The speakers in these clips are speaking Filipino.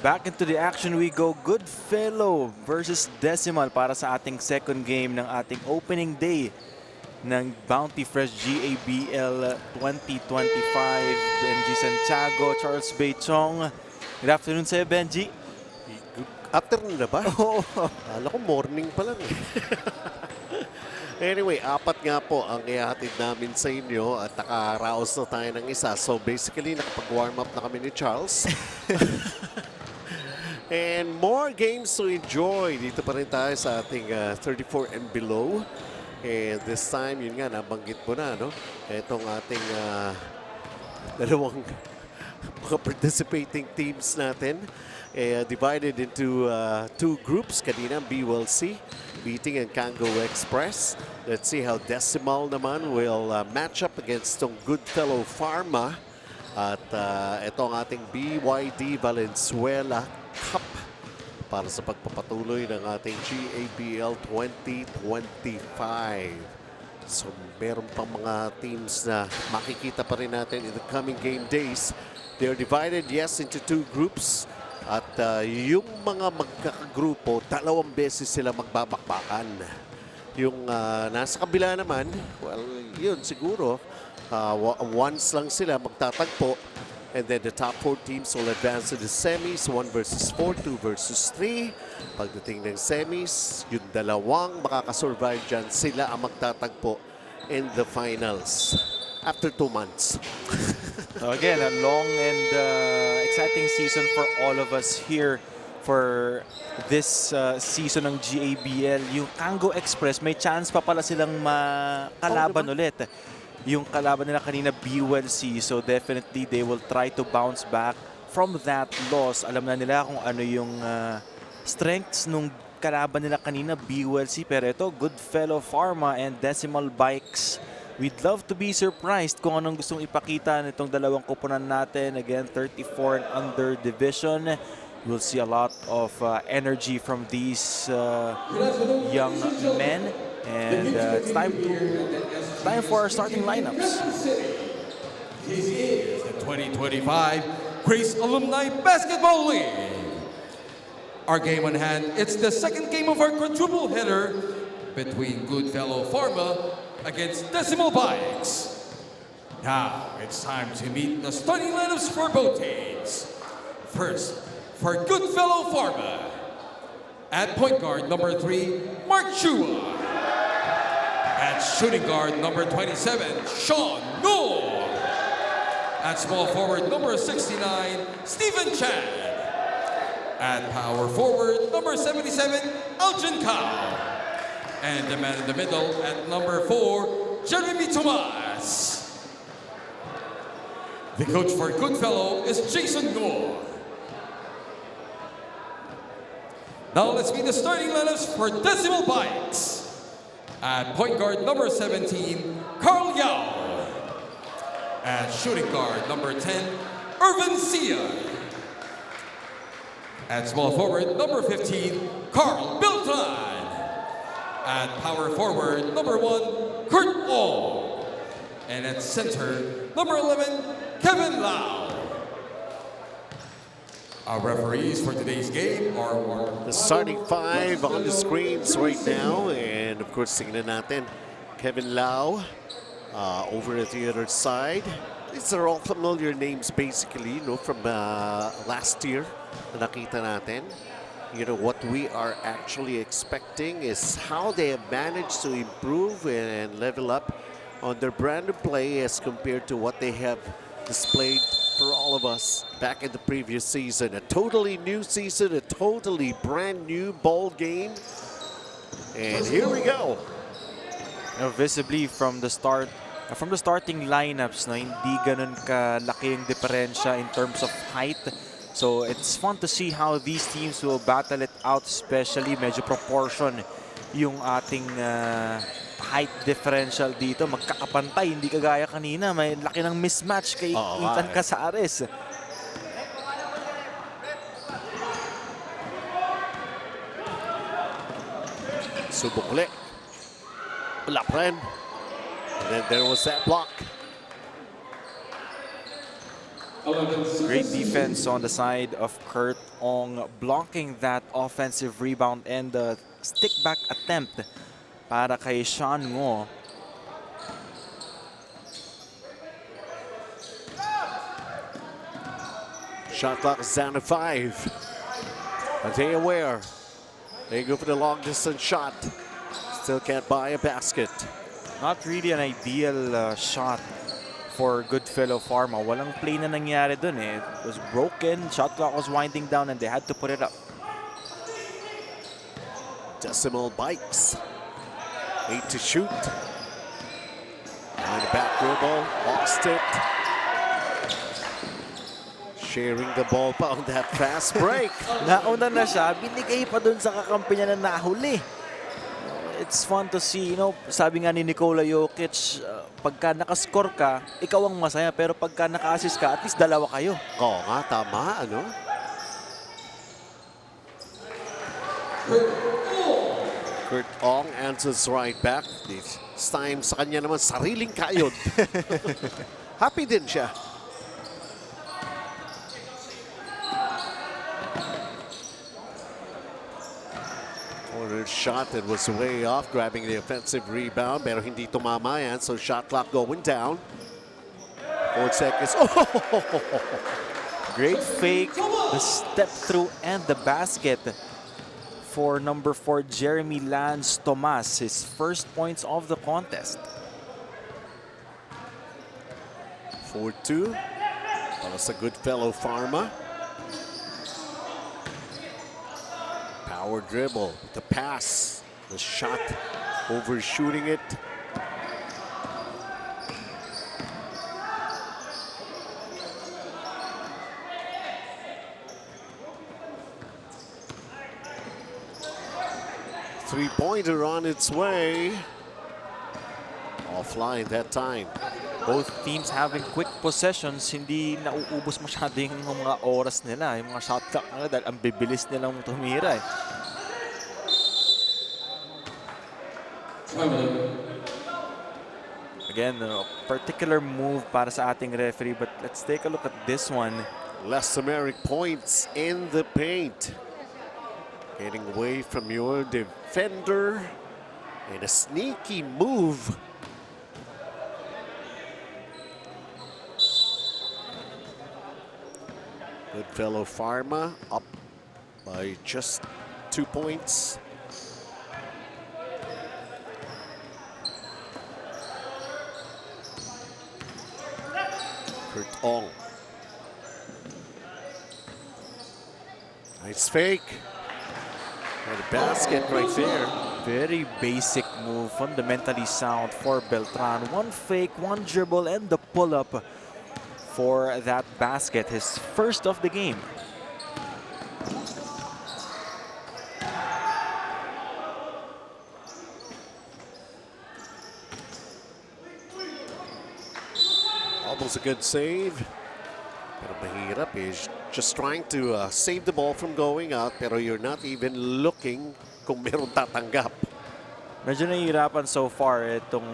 Back into the action we go. GoodFellow versus Decimal para sa ating second game ng ating opening day ng Bounty Fresh GABL 2025. Benji Santiago, Charles Beichong. Good afternoon sa'yo, Benji. Good afternoon na ba? Oo. Alam ko morning pa lang eh. Anyway, apat nga po ang ihahatid namin sa inyo at nakaraos na tayo ng isa. So basically, nakapag-warm up na kami ni Charles. And more games to enjoy. Dito pa rin tayo sa ating 34 and below. And this time, yun nga, nabanggit mo na, no? Itong ating dalawang mga participating teams natin. Divided into two groups. Kanina, BYD beating ang Kango Express. Let's see how Decimal naman will match up against tong GoodFellow Pharma. At ito ang ating BYD Valenzuela Cup para sa pagpapatuloy ng ating GABL 2025. So meron pang mga teams na makikita pa rin natin in the coming game days. They are divided, yes, into two groups. At yung mga magkakagrupo, dalawang beses sila magbabakbakan. Yung nasa kabila naman, well, yun siguro, once lang sila magtatagpo. And then the top 4 teams will advance to the semis, 1 versus 4, 2 versus 3. Pagdating ng semis, yung dalawang makakasurvive dyan, sila ang magtatagpo in the finals after 2 months. So again, a long and exciting season for all of us here for this season ng GABL. Yung Kango Express, may chance pa pala silang makalaban ulit. Yung kalaban nila kanina, BYD. So definitely they will try to bounce back from that loss. Alam na nila kung ano yung strengths nung kalaban nila kanina, BYD. Pero ito, GoodFellow Pharma and Decimal Bikes. We'd love to be surprised kung anong gustong ipakita nitong dalawang koponan natin. Again, 34 and under division. We'll see a lot of energy from these young men. And it's time for our starting lineups. This is the 2025 Grace Alumni Basketball League. Our game on hand, it's the second game of our quadruple header between GoodFellow Pharma against Decimal Bikes. Now, it's time to meet the starting lineups for both teams. First, for GoodFellow Pharma. At point guard, number 3, Mark Chua. At shooting guard, number 27, Sean Noor. At small forward, number 69, Stephen Chan. At power forward, number 77, Aljan Kao. And the man in the middle at number 4, Jeremy Tomas. The coach for GoodFellow is Jason Noor. Now let's meet the starting lineups for Decimal Bikes. At point guard, number 17, Carl Yao. At shooting guard, number 10, Irvin Sia. At small forward, number 15, Carl Beltran. At power forward, number 1, Kurt Oh. And at center, number 11, Kevin Lau. Our referees for today's game are The starting 5 on the screens right now. And of course, tingnan natin, Kevin Lau over at the other side. These are all familiar names basically, no, from last year na nakita natin. You know, what we are actually expecting is how they have managed to improve and level up on their brand of play as compared to what they have displayed for all of us back in the previous season. A totally new season, a totally brand new ball game. And here we go. Visibly from the starting lineups, no, hindi ganun kalaki yung diferensya in terms of height. So it's fun to see how these teams will battle it out, especially medyo proportion yung ating height differential dito. Magkakapantay, hindi kagaya kanina. May laki ng mismatch kay Ethan Casares. Subukle. Wala pa rin. And then there was that block. Great defense on the side of Kurt Ong, blocking that offensive rebound and the stick back attempt para kay Sean Ngo. Shot clock is down to 5. Are they aware? They go for the long distance shot. Still can't buy a basket. Not really an ideal shot for Goodfellow Pharma. Walang play na nangyari dun eh. It was broken, shot clock was winding down and they had to put it up. Decimal Bikes. 8 to shoot. Behind the back dribble. Lost it. Sharing the ball pa on that fast break. Nauna na siya, binigay pa dun sa kakampi niya na nahuli. It's fun to see, you know, sabi nga ni Nikola Jokic, pagka nakascore ka, ikaw ang masaya, pero pagka naka-assist ka, at least dalawa kayo. Oo nga, tama, ano? Kurt Ong answers right back. This time sa kanya naman sariling kayod. Happy din siya. Corner shot that was way off, grabbing the offensive rebound, pero hindi tumama yan, so shot clock going down. 4 seconds. Oh! Great fake, the step through and the basket for number 4 Jeremy Lance Tomas, his first points of the contest. 4-2 para sa Goodfellow Pharma. Power dribble, the pass, the shot, overshooting it. Three-pointer on its way. Offline that time. Both teams having quick possessions, hindi nauubos masyado yung mga oras nila, yung mga shot clock nila dahil ang bibilis nilang tumira eh. Again, a particular move para sa ating referee, but let's take a look at this one. Less numeric points in the paint. Getting away from your defender. And a sneaky move. Goodfellow Pharma up by just 2 points. Kurt Ong. Nice fake. And a basket right there. Very basic move, fundamentally sound for Beltran. One fake, one dribble, and the pull-up for that basket, his first of the game. Almost a good save. Pero mahirap eh. Just trying to save the ball from going out, pero you're not even looking kung meron tatanggap. Medyo nahihirapan so far itong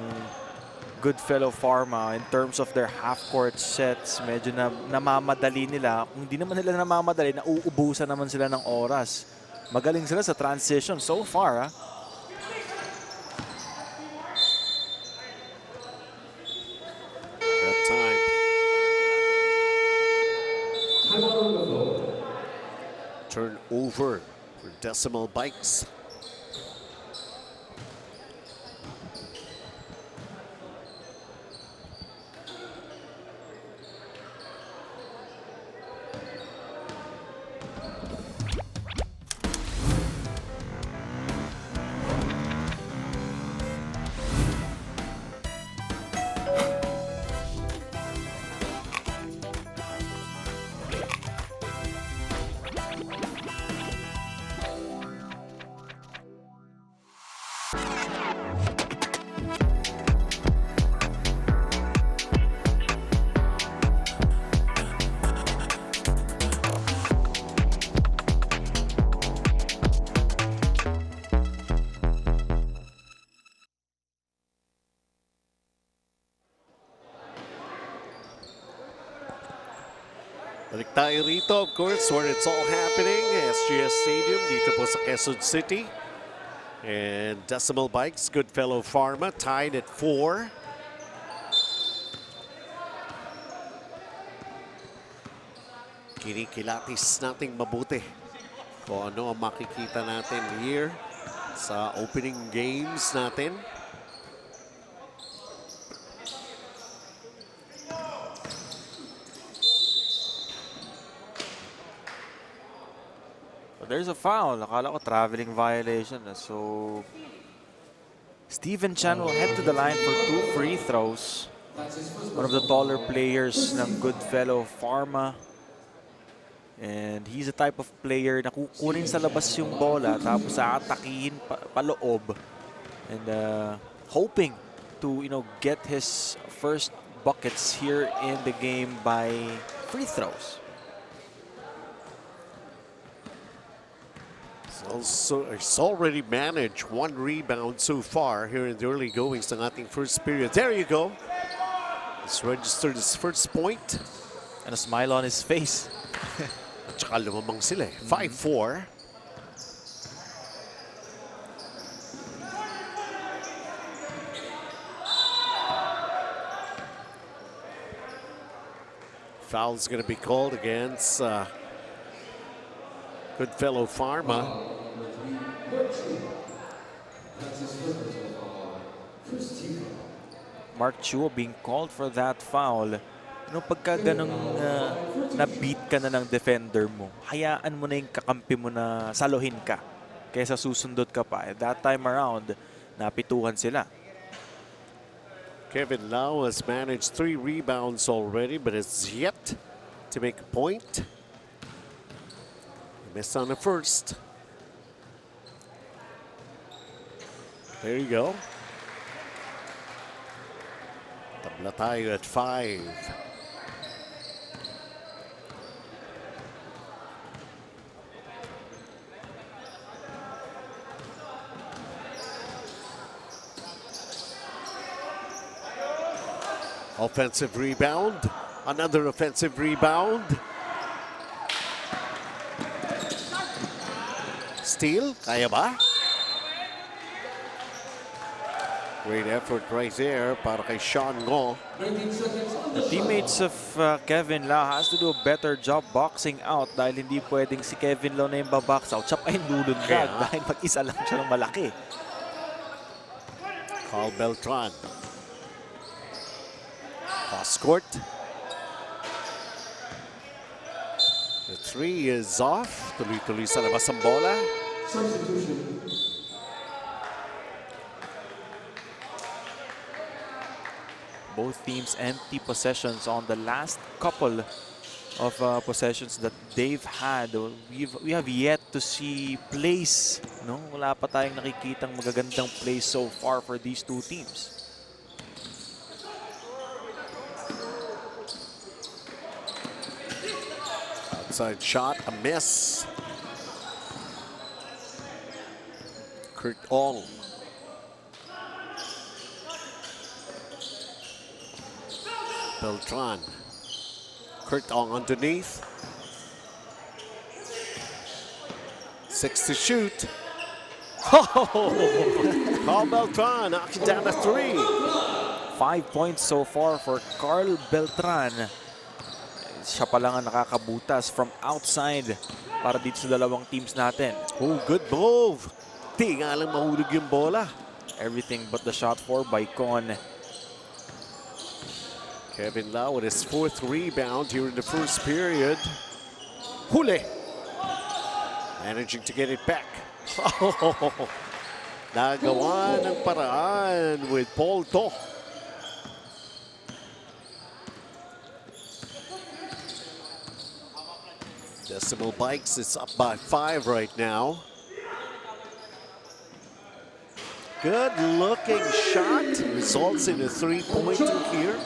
Goodfellow Pharma in terms of their half-court sets. Medyo namamadali nila. Kung hindi naman nila namamadali, nauubusan naman sila ng oras. Magaling sila sa transition so far. That time. Turn over for Decimal Bikes. Balik tayo rito, of course, where it's all happening. SGS Stadium dito po sa Quezon City. And Decimal Bikes, GoodFellow Pharma tied at 4. Kinikilatis nating mabuti kung ano ang makikita natin here sa opening games natin. There's a foul. Akala ko traveling violation. So, Steven Chan will head to the line for 2 free throws. One of the taller players ng GoodFellow Pharma. And he's a type of player na kukunin sa labas yung bola tapos aatakihin paloob. And hoping to, get his first buckets here in the game by free throws. It's already managed 1 rebound so far here in the early goings ng ating first period. There you go. He's registered his first point. And a smile on his face. At saka lumamang sila 5-4. Foul's going to be called against GoodFellow Pharma. Mark Chua being called for that foul. Pagka ganong na-beat ka na ng defender mo, hayaan mo na yung kakampi mo na saluhin ka kaysa susundot ka pa. That time around, napituhan sila. Kevin Lau has managed 3 rebounds already, but is yet to make a point. He missed on the first. There you go. Tabla tayo at 5. Offensive rebound. Another offensive rebound. Steal. Kaya ba? Great effort right there para kay Sean Ngo. The teammates of Kevin Lau has to do a better job boxing out dahil hindi pwedeng si Kevin Lau na yung babox out. Siya pa yung lulundag dahil mag-isa lang siya ng malaki. Carl Beltran. Cross court. The 3 is off. Tuloy-tuloy sa labas ang bola. Both teams empty possessions on the last couple of possessions that they've had. We have yet to see plays. No? Wala pa tayong nakikitang magagandang plays so far for these two teams. Outside shot, a miss. Kurt Ong. Beltran. Kurt Ong underneath. 6 to shoot. Carl Beltran knocking down a 3. 5 points so far for Carl Beltran. Siya pa lang ang nakakabutas from outside para dito sa dalawang teams natin. Oh, good move. Di nga lang mahulog yung bola. Everything but the shot for Baikon. Kevin Lau with his 4th rebound here in the first period. Huli. Managing to get it back. Nagawa ng paraan with Paul To. Decimal Bikes is up by 5 right now. Good looking shot. Results in a 3-pointer here.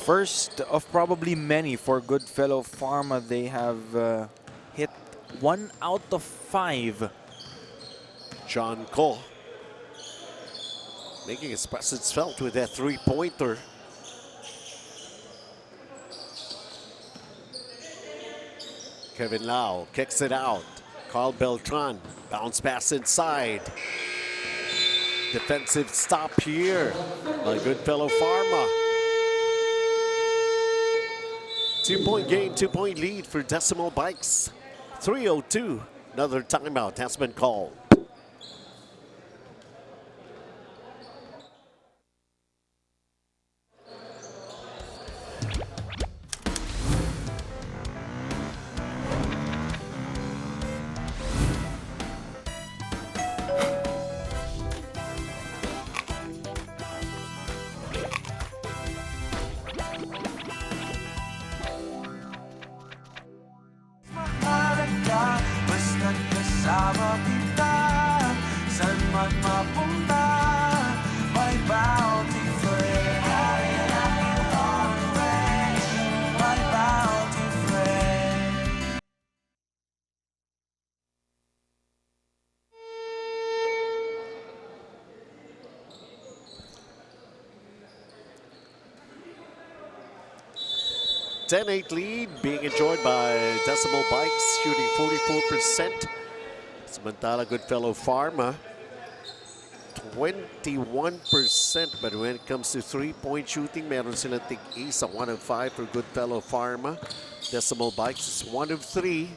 First of probably many for GoodFellow Pharma. They have hit 1 out of 5. John Ko making his presence felt with that 3-pointer. Kevin Lau kicks it out. Carl Beltran, bounce pass inside. Defensive stop here by GoodFellow Pharma. 2-point game, 2-point lead for Decimal Bikes. 3:02. Another timeout has been called. Basta't kasama kita, saan man mapunta, may bounty friend. My bounty friend. Ten-8 lead being enjoyed by Decimal Bikes, shooting 44%. Samantala GoodFellow Pharma, 21%. But when it comes to three-point shooting, meron silang tig-isa, 1 of 5 for GoodFellow Pharma. Decimal Bikes is 1 of 3.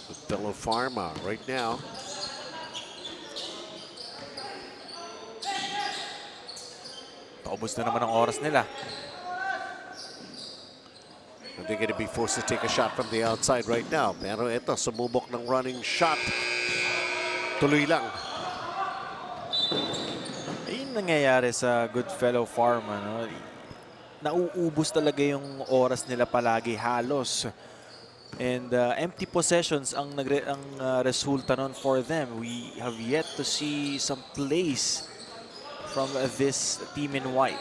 GoodFellow Pharma right now. Paubos na naman ang oras nila. And they're going to be forced to take a shot from the outside right now. Pero ito, sumubok ng running shot. Tuloy lang. Ayun nangyayari sa GoodFellow Pharma. No? Nauubos talaga yung oras nila palagi halos. And empty possessions ang resulta nun for them. We have yet to see some plays from this team in white.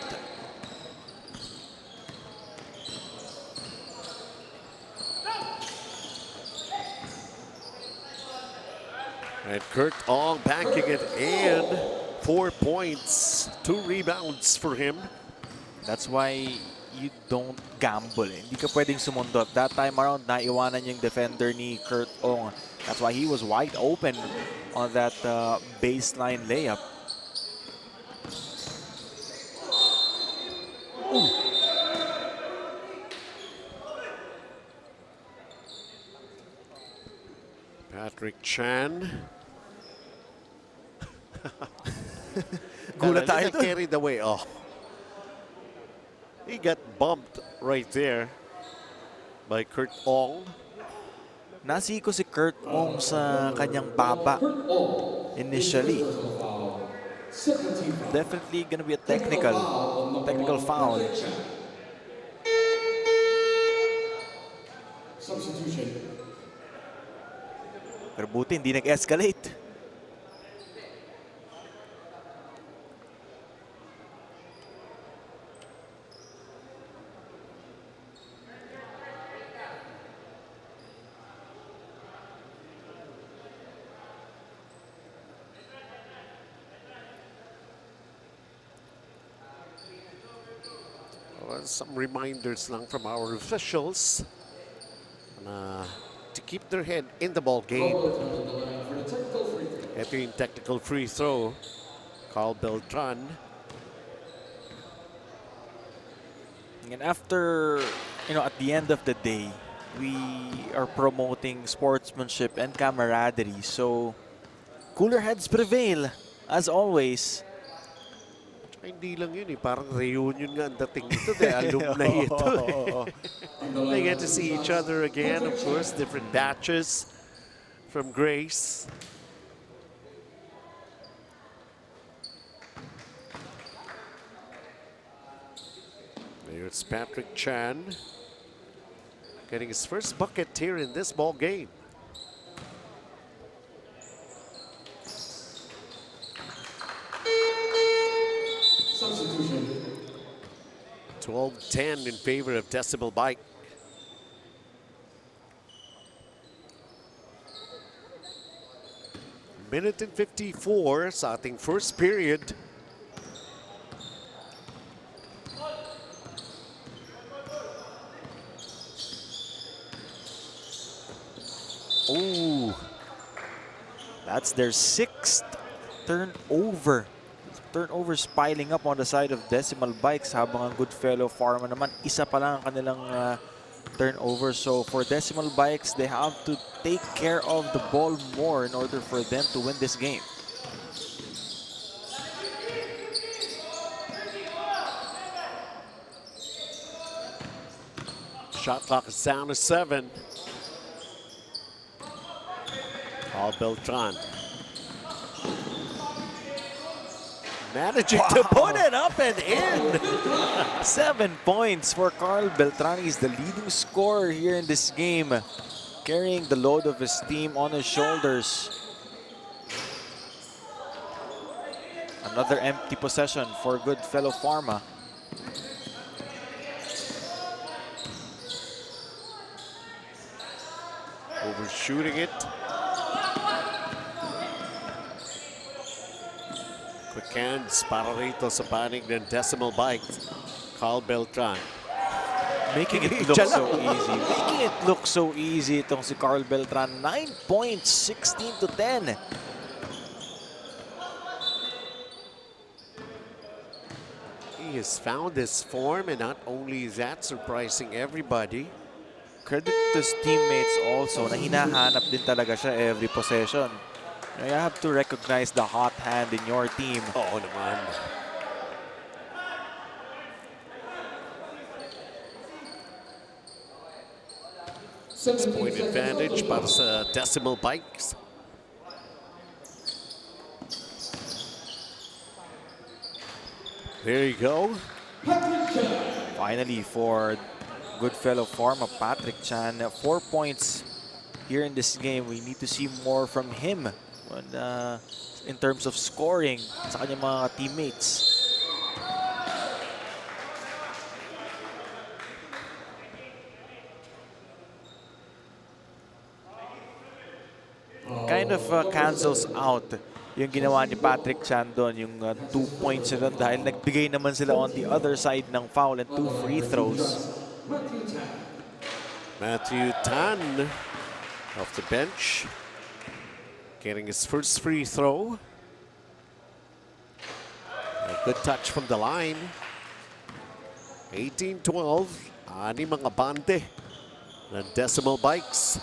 And Kurt Ong banking it in. 4 points, 2 rebounds for him. That's why you don't gamble. Hindi ka pwedeng sumundot. That time around, naiwanan yung defender ni Kurt Ong. That's why he was wide open on that baseline layup. Patrick Chan. Gulat tayo dun. Carried away. Oh. He got bumped right there by Kurt Ong. Nasiko si Kurt Ong sa kanyang baba initially. Definitely gonna be a technical foul. Substitution. Pero buti hindi nag-escalate. Well, some reminders lang from our officials to keep their head in the ball game. Ito yung technical free throw. Carl Beltran. And after, at the end of the day, we are promoting sportsmanship and camaraderie. So, cooler heads prevail, as always. Hindi lang yun eh. Parang reunion nga ang dating ito. Alumni ito eh. They get to see each other again, of course. Different batches from Grace. There's Patrick Chan getting his first bucket here in this ball game. Substitution. 12-10 in favor of Decimal Bike. Minute and 54 sa ating first period. That's their 6th turnover. Turnovers piling up on the side of Decimal Bikes, habang ang GoodFellow Pharma naman, isa pa lang ang kanilang turnover. So for Decimal Bikes, they have to take care of the ball more in order for them to win this game. Shot clock is down to 7. Paul Beltran managing to put it up and in. 7 points for Carl Beltran. He's the leading scorer here in this game, carrying the load of his team on his shoulders. Another empty possession for GoodFellow Pharma. Overshooting it. Quick hands para rito sa panig ng Decimal Bikes. Carl Beltran. Making it look so easy. Making it look so easy itong si Carl Beltran. 9 points, 16-10. He has found his form, and not only that, surprising everybody. Credit to his teammates also na hinahanap din talaga siya every possession. You have to recognize the hot hand in your team. Oo naman. Point advantage para sa Decimal Bikes. There you go. Finally, for GoodFellow Pharma, Patrick Chan, 4 points here in this game. We need to see more from him in terms of scoring sa kanyang mga teammates. Kind of cancels out yung ginawa ni Patrick Chan doon, yung 2 points nila dahil nagbigay naman sila on the other side ng foul and 2 free throws. Matthew Tan off the bench, getting his first free throw. A good touch from the line. 18-12. Ani mga bante ng Decimal Bikes.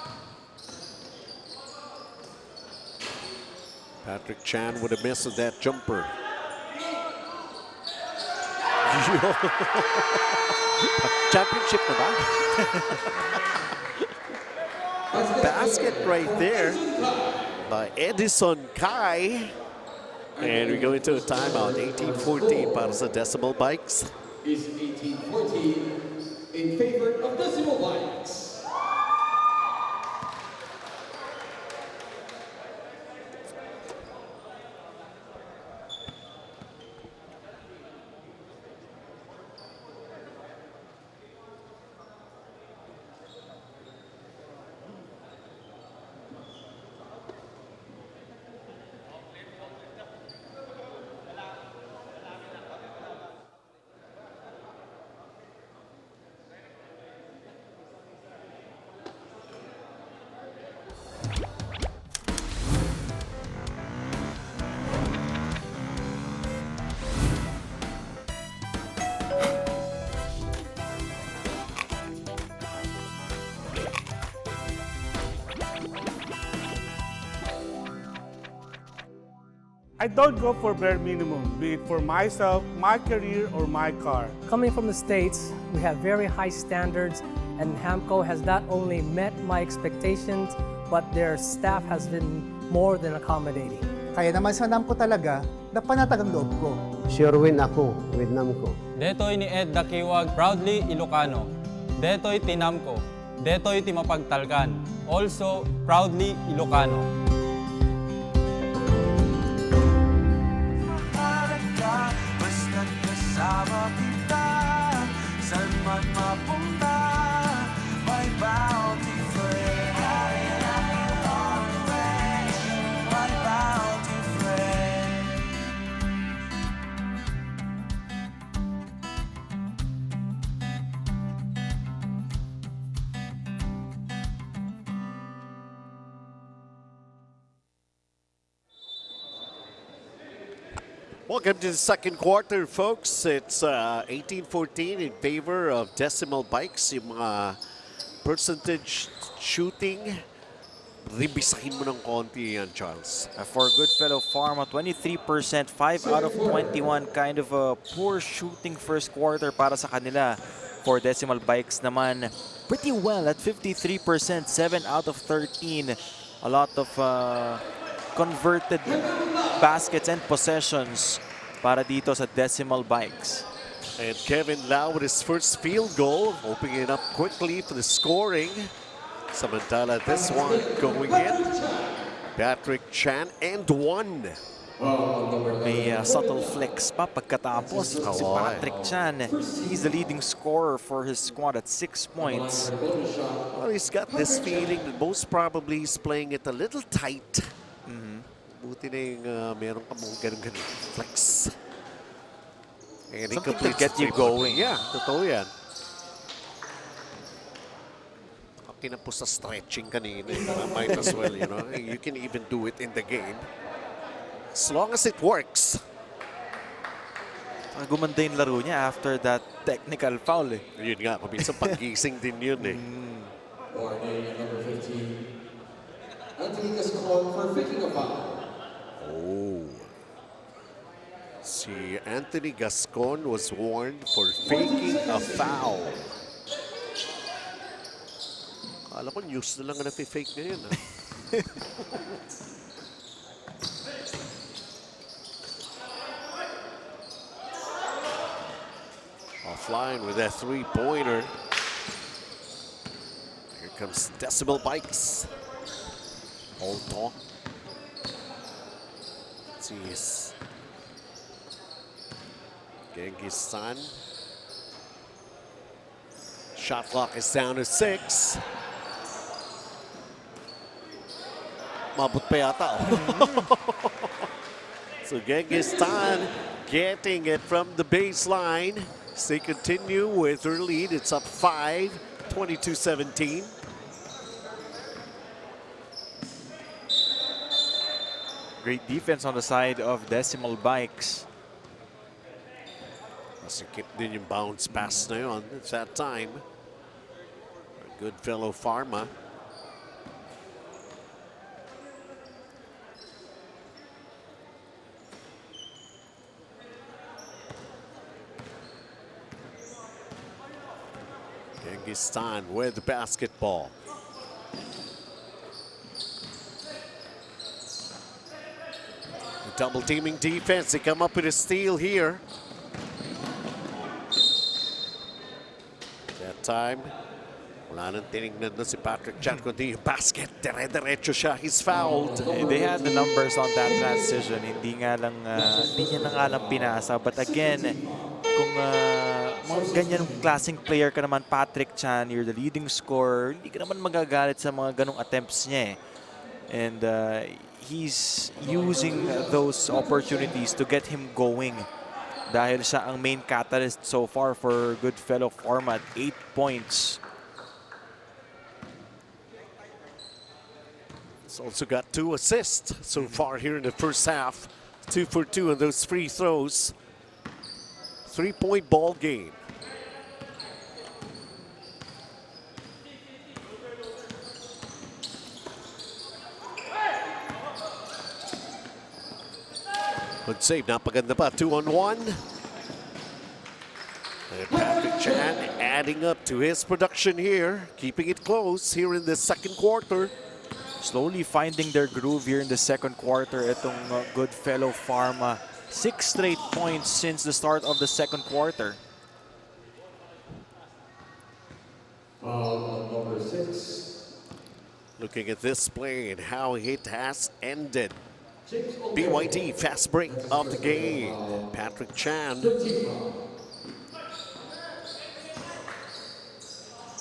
Patrick Chan would have missed that jumper. Championship na ba? Basket right there by Edison Kai. And we go into a timeout. 18-14 para sa Decimal Bikes. Is 18-14 in favor of Decimal Bikes. I don't go for bare minimum, be it for myself, my career, or my car. Coming from the States, we have very high standards, and Hamco has not only met my expectations, but their staff has been more than accommodating. Kaya naman sa NAMCO talaga, napanatag ang loob ko. Sure win ako with NAMCO. Detoy ni Ed Dakiwag, proudly Ilocano. Detoy Tinamco. Detoy Timapagtalkan. Also proudly Ilocano. Mahalaga, basta't kasama kita, saan man mapunta, may bounty friend. My bounty friend. Welcome to the second quarter, folks. It's 18-14 in favor of Decimal Bikes. Yung mga percentage shooting, rebisahin mo ng konti yan, Charles. For Goodfellow Pharma, 23%, 5 out of 21. Kind of a poor shooting first quarter para sa kanila. For Decimal Bikes naman, pretty well at 53%, 7 out of 13. A lot of converted baskets and possessions para dito sa Decimal Bikes. And Kevin Lau with his first field goal, opening it up quickly for the scoring. Samantala, this one going in. Patrick Chan and one. May subtle flex pa pagkatapos. Si Patrick Chan, he's the leading scorer for his squad at 6 points. Well, he's got this feeling that most probably he's playing it a little tight. Buti na yung meron ka mong ganun-ganun flex. And he Something to completes get the you three-point. going. Yeah, totoo yan. Kinapos sa stretching kanina. Might as well, you know. You can even do it in the game. As long as it works. Gumanda yung laro niya after that technical foul eh. Yun nga, kung minsan pag-gising din yun eh. Warning, number 15. Anthony Gascon for faking a foul. Oh. Si Anthony Gascon was warned for faking a foul. Kala ko news na lang na fake ngayon. Offline with that three-pointer. Here comes Decimal Bikes. Hold on. Jeez. Genghis-san. Shot clock is down to 6. Mabot pa yata. So Genghis-san getting it from the baseline. They continue with their lead. It's up 5, 22-17. Great defense on the side of Decimal Bikes. Masikip din yung bounce pass na yun. It's that time. Goodfellow Pharma. Genghis-san with the basketball. Double teaming defense. They come up with a steal here. That time, wala nang tinignan na si Patrick Chan, kundi yung basket. Dire-diretso siya. He's fouled. They had the numbers on that transition. Hindi niya na nga lang pinasa. But again, kung mga ganyan klaseng player ka naman, Patrick Chan, you're the leading scorer, hindi ka naman magagalit sa mga ganong attempts niya eh. And he's using those opportunities to get him going. Dahil siya ang main catalyst so far for Goodfellow Pharma at 8 points. He's also got 2 assists so far here in the first half. 2 for 2 on those free throws. 3-point ball game. Good save, napaganda pa. 2-on-1. And Patrick Chan adding up to his production here, keeping it close here in the second quarter. Slowly finding their groove here in the second quarter. Itong Goodfellow Pharma. 6 straight points since the start of the second quarter. Number 6. Looking at this play and how it has ended. BYD fast break of the game. Patrick Chan.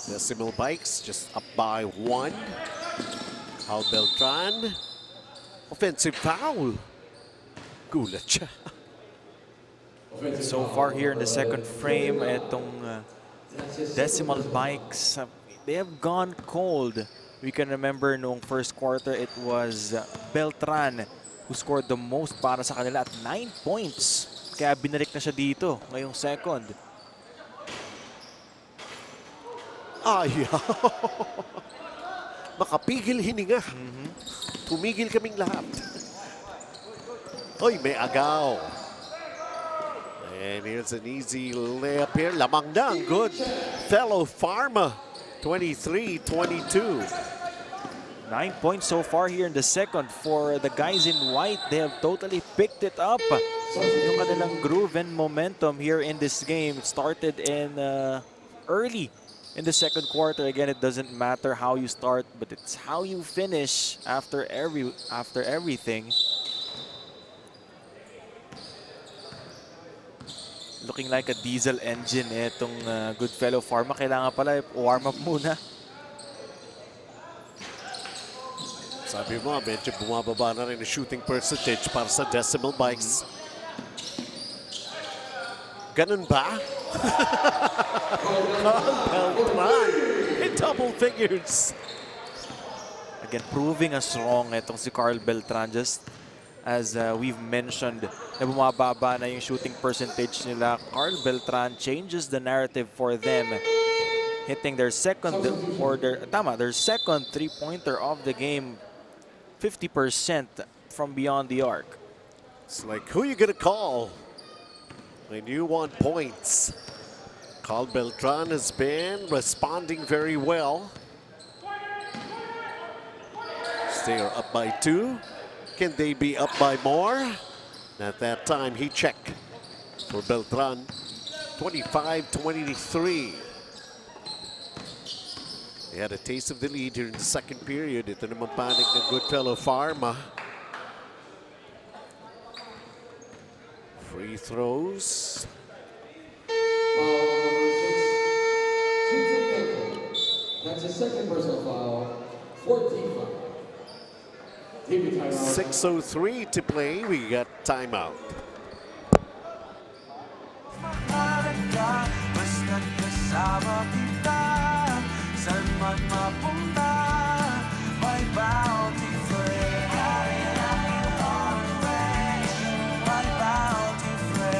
Decimal Bikes just up by 1. Al Beltran. Offensive foul. Gulat siya. So far here in the second frame, itong Decimal Bikes, they have gone cold. We can remember noong first quarter, it was Beltran who scored the most para sa kanila at 9 points. Kaya binalik na siya dito ngayong second. Ayaw. Makapigil hininga. Tumigil kaming lahat. Oy, may agaw. And here's an easy layup here. Lamang na ang GoodFellow Pharma. 23-22. 9 points so far here in the second for the guys in white. They have totally picked it up. Yung kanilang groove and momentum here in this game started in early in the second quarter. Again, it doesn't matter how you start, but it's how you finish after everything. Looking like a diesel engine itong GoodFellow Pharma. Kailangan pala warm up muna. Sabi mo, medyo bumababa na rin ang shooting percentage para sa decimal bikes. Ganun ba? Beltran in double figures. Again, proving us wrong itong si Carl Beltran. Just as we've mentioned, na bumababa na yung shooting percentage nila. Carl Beltran changes the narrative for them, hitting their second second three-pointer of the game, 50% from beyond the arc. It's like, who you gonna call when you want points? Carl Beltran has been responding very well. They are up by 2. Can they be up by more? At that time, he checked for Beltran. 25-23. They had a taste of the lead here in the second period. Ito naman panik ng GoodFellow Pharma. Free throws. Foul number 6. That's his second personal foul. 14 foul. 6:03 to play. We got timeout. Mahalaga, basta't kasama kita. Saan man mapunta, may bounty friend. My bounty friend.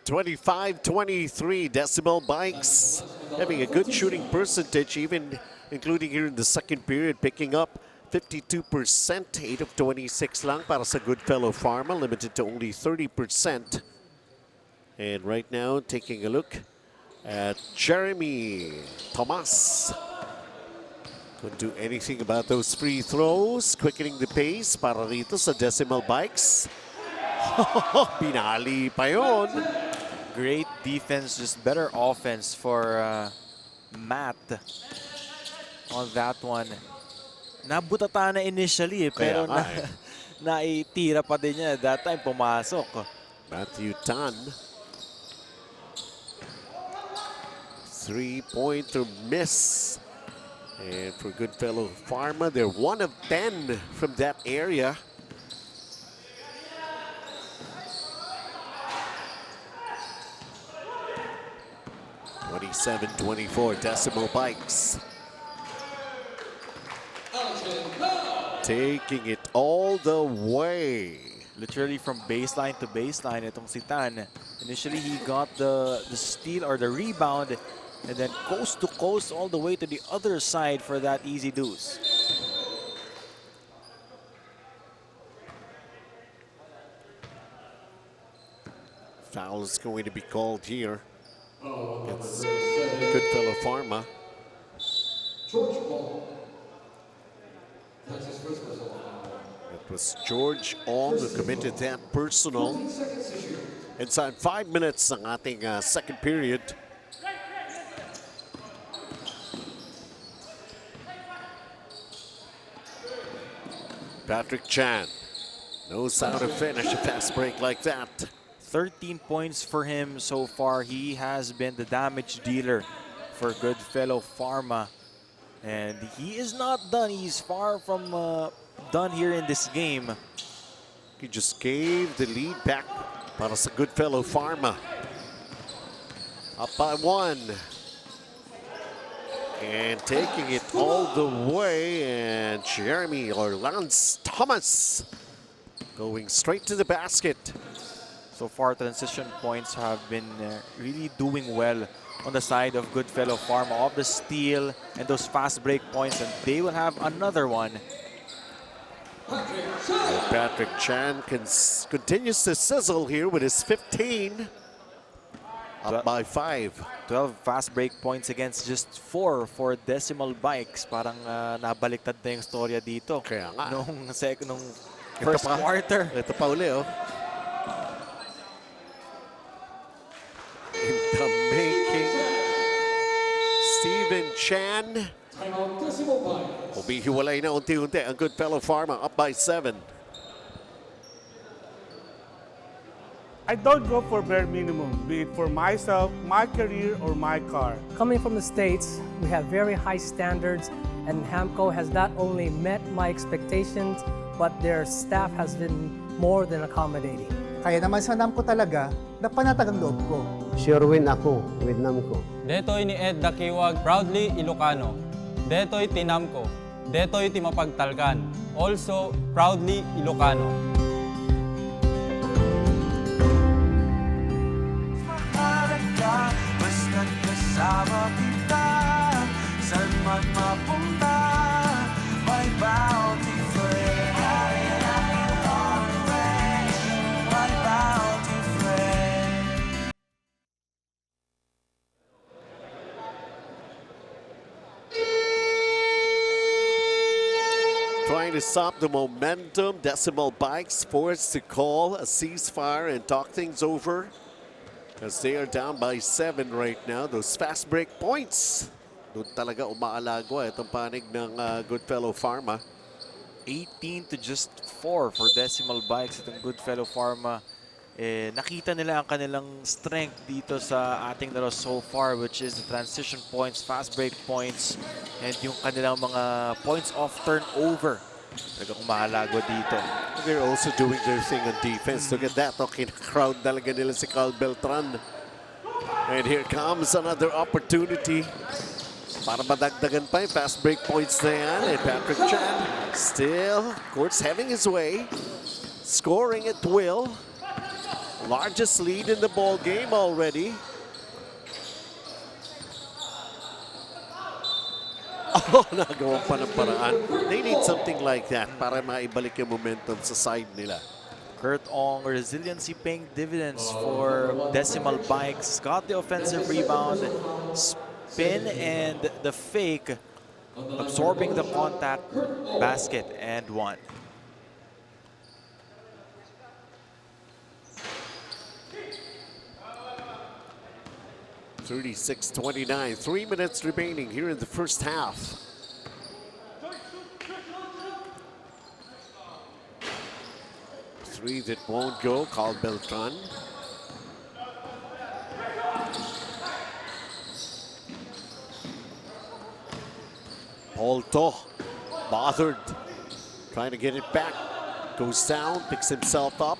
(25-23) Decimal Bikes having a good shooting percentage, even including here in the second period, picking up 52%, 8 of 26 lang para sa GoodFellow Pharma, limited to only 30%. And right now, taking a look at Jeremy Tomas. Couldn't do anything about those free throws, quickening the pace para rito sa Decimal Bikes. Pinali pa yun. Great defense, just better offense for Matt on that one. Nabutata na initially, pero naitira pa din niya. That time, pumasok. Matthew Tan. 3-pointer miss. And for GoodFellow Pharma, they're 1 of 10 from that area. (27-24) Decimal Bikes. Taking it all the way. Literally from baseline to baseline, itong si Tan. Initially, he got the steal or the rebound, and then coast to coast all the way to the other side for that easy deuce. Foul is going to be called here. It's GoodFellow Pharma. It was George Ong who committed that personal. Inside 5 minutes ng ating second period. Patrick Chan knows how to finish a fast break like that. 13 points for him so far. He has been the damage dealer for GoodFellow Pharma. And he is not done. He's far from done here in this game. He just gave the lead back para sa GoodFellow Pharma. Up by 1. And taking it all the way, and Jeremy or Lance Thomas going straight to the basket. So far, transition points have been really doing well on the side of GoodFellow Pharma. Off the steal and those fast break points, and they will have another one. And Patrick Chan continues to sizzle here with his 15. Up by 5. 12 fast break points against just 4 for Decimal Bikes. Parang nabaliktad na yung storya dito. Kaya nga. Nung first quarter. Ito pa uli, oh. In the making, Steven Chan. Umihiwalay na unti-unti ang GoodFellow Pharma, up by 7. I don't go for bare minimum, be it for myself, my career, or my car. Coming from the States, we have very high standards, and Hamco has not only met my expectations, but their staff has been more than accommodating. Kaya naman sa Namco talaga, napanatag ang loob ko. Sure win ako with Namco. Detoy ni Ed Dakiwag, proudly Ilocano. Detoy Tinamco. Detoy Timapagtalkan. Also, proudly Ilocano. Mahalaga, basta't kasama kita. Saan man mapunta, my bounty friend. My bounty friend. Trying to stop the momentum, Decimal Bikes forced to call a ceasefire and talk things over as they are down by 7 right now. Those fast break points. Doon talaga umaalagwa itong panig ng GoodFellow Pharma. 18 to just 4 for Decimal Bikes. Itong GoodFellow Pharma, nakita nila ang kanilang strength dito sa ating laro so far, which is the transition points, fast break points, and yung kanilang mga points off turnover. Talagang umahalago dito. They're also doing their thing on defense. Look at that. Okay, crowd talaga nila si Carl Beltran. And here comes another opportunity para madagdagan pa yung fast break points na yan. And Patrick Chan still, of course, having his way. Scoring at will. Largest lead in the ball game already. Oh, nagawa pa ng paraan. They need something like that para maibalik yung momentum sa side nila. Kurt Ong, resiliency paying dividends for Decimal Bikes. Got the offensive rebound, spin, and the fake, absorbing the contact, basket, and 1. (36-29). 3 minutes remaining here in the first half. Three that won't go. Carl Beltran. Polto, bothered, trying to get it back. Goes down, picks himself up.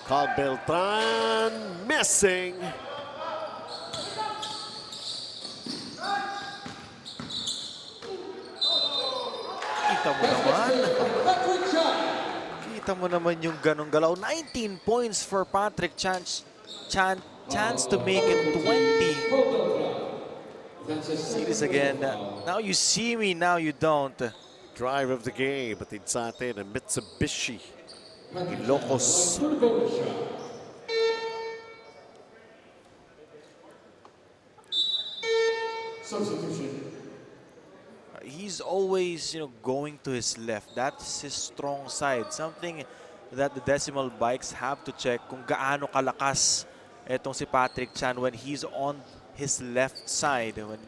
Carl Beltran missing. Kita mo naman yung ganong galaw. 19 points for Patrick Chan. Chance to make it 20. See this again. Now you see me, now you don't. Drive of the game, but it's atin a Mitsubishi Ilocos. He's always, going to his left. That's his strong side. Something that the decimal bikes have to check kung gaano kalakas etong si Patrick Chan when he's on his left side. When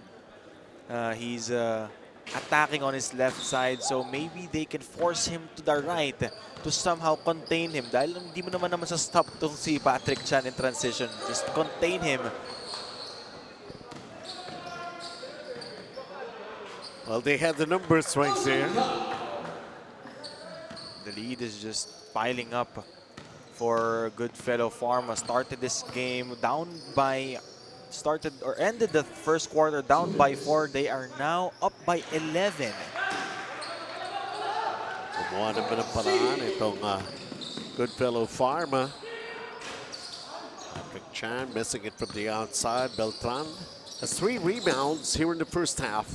he's attacking on his left side. So maybe they can force him to the right to somehow contain him. Dahil hindi mo naman sa stop tong si Patrick Chan in transition. Just contain him. Well, they had the numbers right there. The lead is just piling up for GoodFellow Pharma. Started this game ended the first quarter down by 4. They are now up by 11. Gumawa naman ng paraan itong GoodFellow Pharma. Patrick Chan missing it from the outside. Beltran has 3 rebounds here in the first half.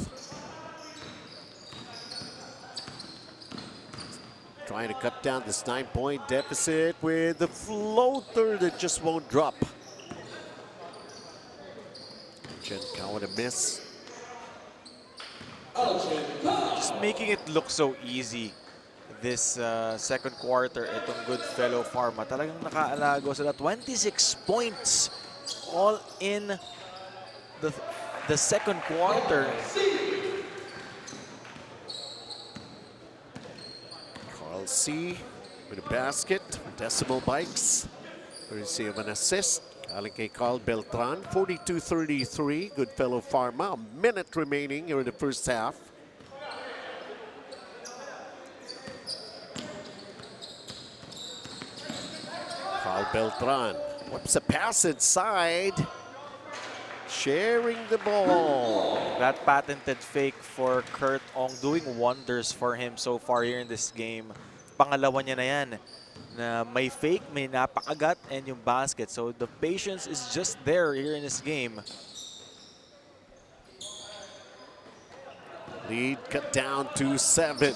Trying to cut down this 9-point deficit with the floater that just won't drop. Chen Cowan a miss. Just making it look so easy this second quarter itong GoodFellow Pharma. Talagang nakaalago sila. 26 points all in the second quarter. Carl C with a basket. Decimal Bikes. Receive an assist. Galing kay Carl Beltran. 42-33. GoodFellow Pharma. A minute remaining here in the first half. Carl Beltran whips a pass inside. Sharing the ball. That patented fake for Kurt Ong doing wonders for him so far here in this game. Pangalawa niya na yan. Na may fake, may napakagat, and yung basket. So the patience is just there here in this game. Lead cut down to 7.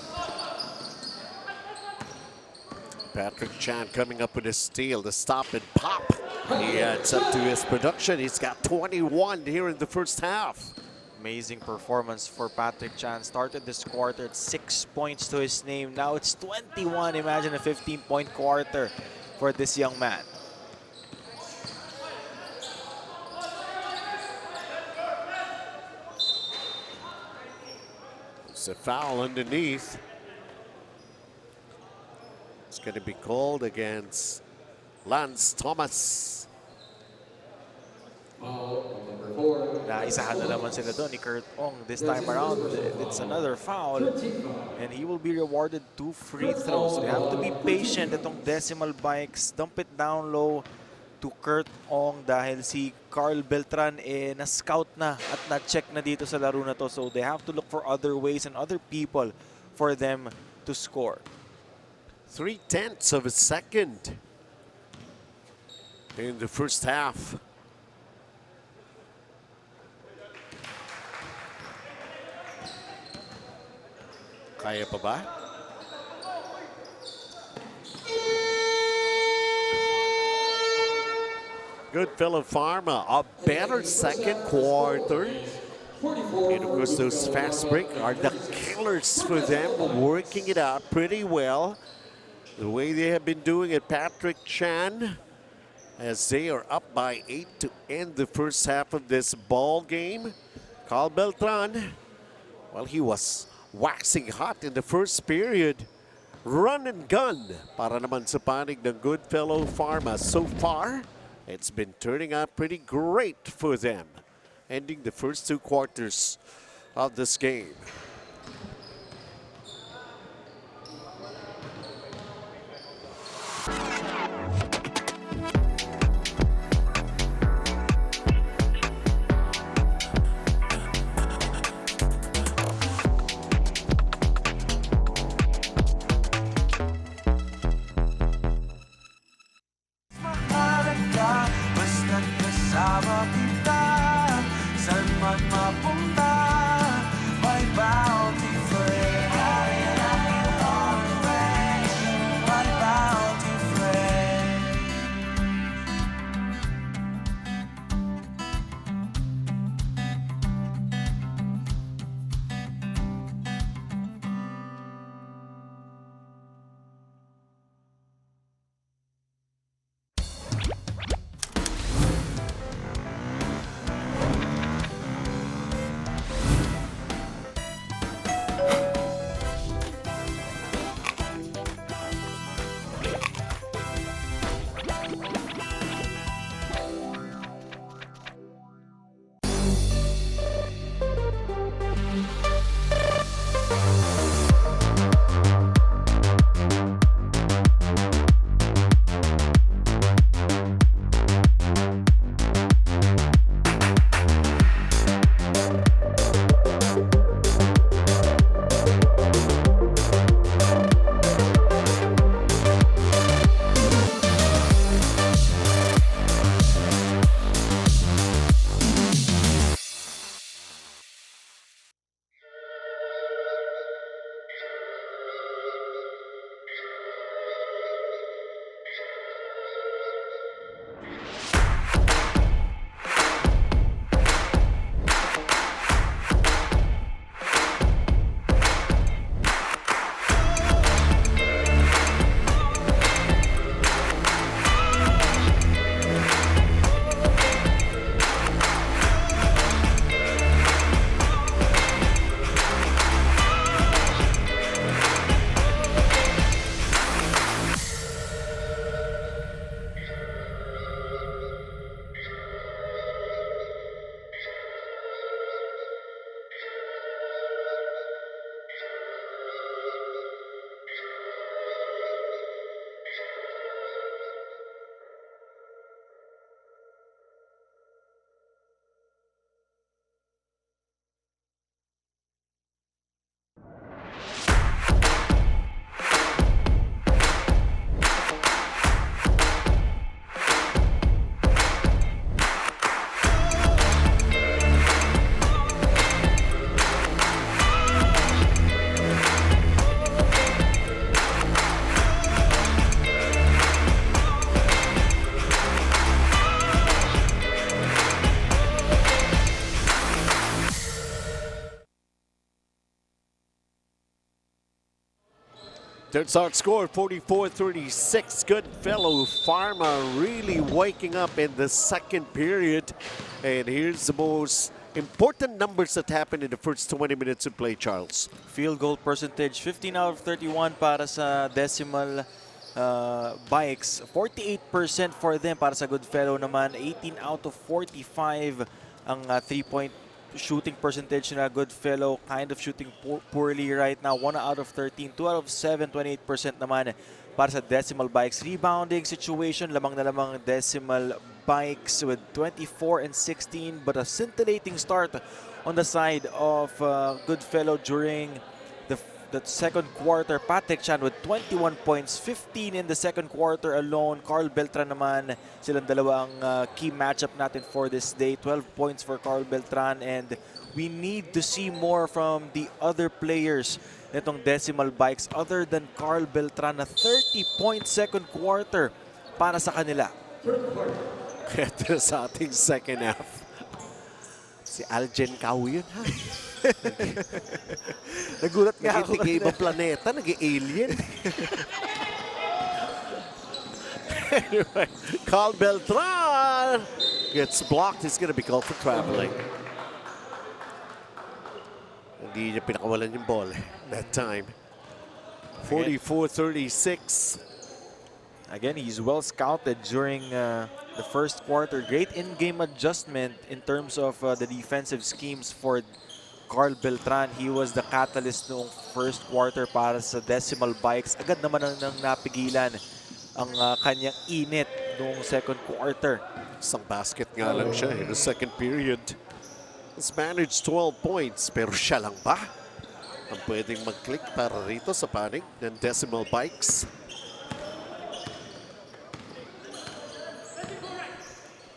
Patrick Chan coming up with a steal. The stop and pop. He adds up to his production. He's got 21 here in the first half. Amazing performance for Patrick Chan. Started this quarter at 6 points to his name. Now it's 21. Imagine a 15-point quarter for this young man. It's a foul underneath. It's going to be called against Lance Thomas. Naisahan na naman sila doon ni Kurt Ong. This time around, it's another foul. And he will be rewarded 2 free throws. They have to be patient. Itong Decimal Bikes, dump it down low to Kurt Ong dahil si Carl Beltran na-scout na at na-check na dito sa laro na to. So they have to look for other ways and other people for them to score. 0.3 of a second in the first half. Kaya pa ba? GoodFellow Pharma, a better second quarter. And of course, those fast break are the killers for them, working it out pretty well. The way they have been doing it, Patrick Chan, as they are up by 8 to end the first half of this ball game. Carl Beltran, well, he was waxing hot in the first period. Run and gun para naman sa panig ng GoodFellow Pharma. So far, it's been turning out pretty great for them, ending the first 2 quarters of this game. Mahalaga, basta't kasama kita. Saan man mapunta, my bounty friend. I am your friend, my bounty friend. Third start score, 44-36. GoodFellow Pharma really waking up in the second period. And here's the most important numbers that happened in the first 20 minutes of play, Charles. Field goal percentage, 15 out of 31 para sa Decimal Bikes. 48% for them para sa GoodFellow naman. 18 out of 45 ang 3-point shooting percentage na GoodFellow, kind of shooting poorly right now. 1 out of 13, 2 out of 7, 28% naman para sa Decimal Bikes. Rebounding situation, lamang na lamang Decimal Bikes with 24 and 16, but a scintillating start on the side of GoodFellow during the second quarter. Patrick Chan with 21 points, 15 in the second quarter alone. Carl Beltran naman, silang dalawa ang key matchup natin for this day. 12 points for Carl Beltran, and we need to see more from the other players nitong Decimal Bikes other than Carl Beltran, na 30-point second quarter para sa kanila. Ito sa ating second half. Si Aljen Cao yun, ha? Nagulat nga ako. Nag-ibang planeta, nag-alien. Anyway, Carl Beltran gets blocked. He's gonna be called for traveling. Hindi niya pinakawalan yung ball that time. 44-36. Again, he's well scouted during the first quarter. Great in-game adjustment in terms of the defensive schemes for Carl Beltran. He was the catalyst noong first quarter para sa Decimal Bikes. Agad naman nang napigilan ang kanyang init noong second quarter. Isang basket nga lang siya in the second period. He's managed 12 points, pero siya lang ba ang pwedeng mag-click para rito sa panig ng Decimal Bikes?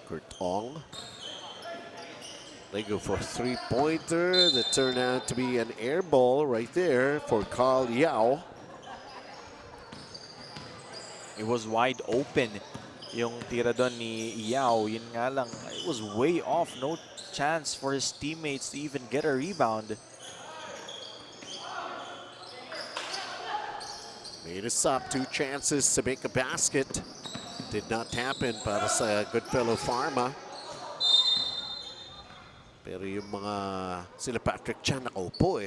Kurt Ong. They go for a three-pointer that turned out to be an air ball right there for Carl Yao. It was wide open yung tira doon ni Yao. Yun nga lang, it was way off. No chance for his teammates to even get a rebound. Made us up, 2 chances to make a basket. Did not happen para sa GoodFellow Pharma. Pero yung mga sila Patrick Chan nakaupo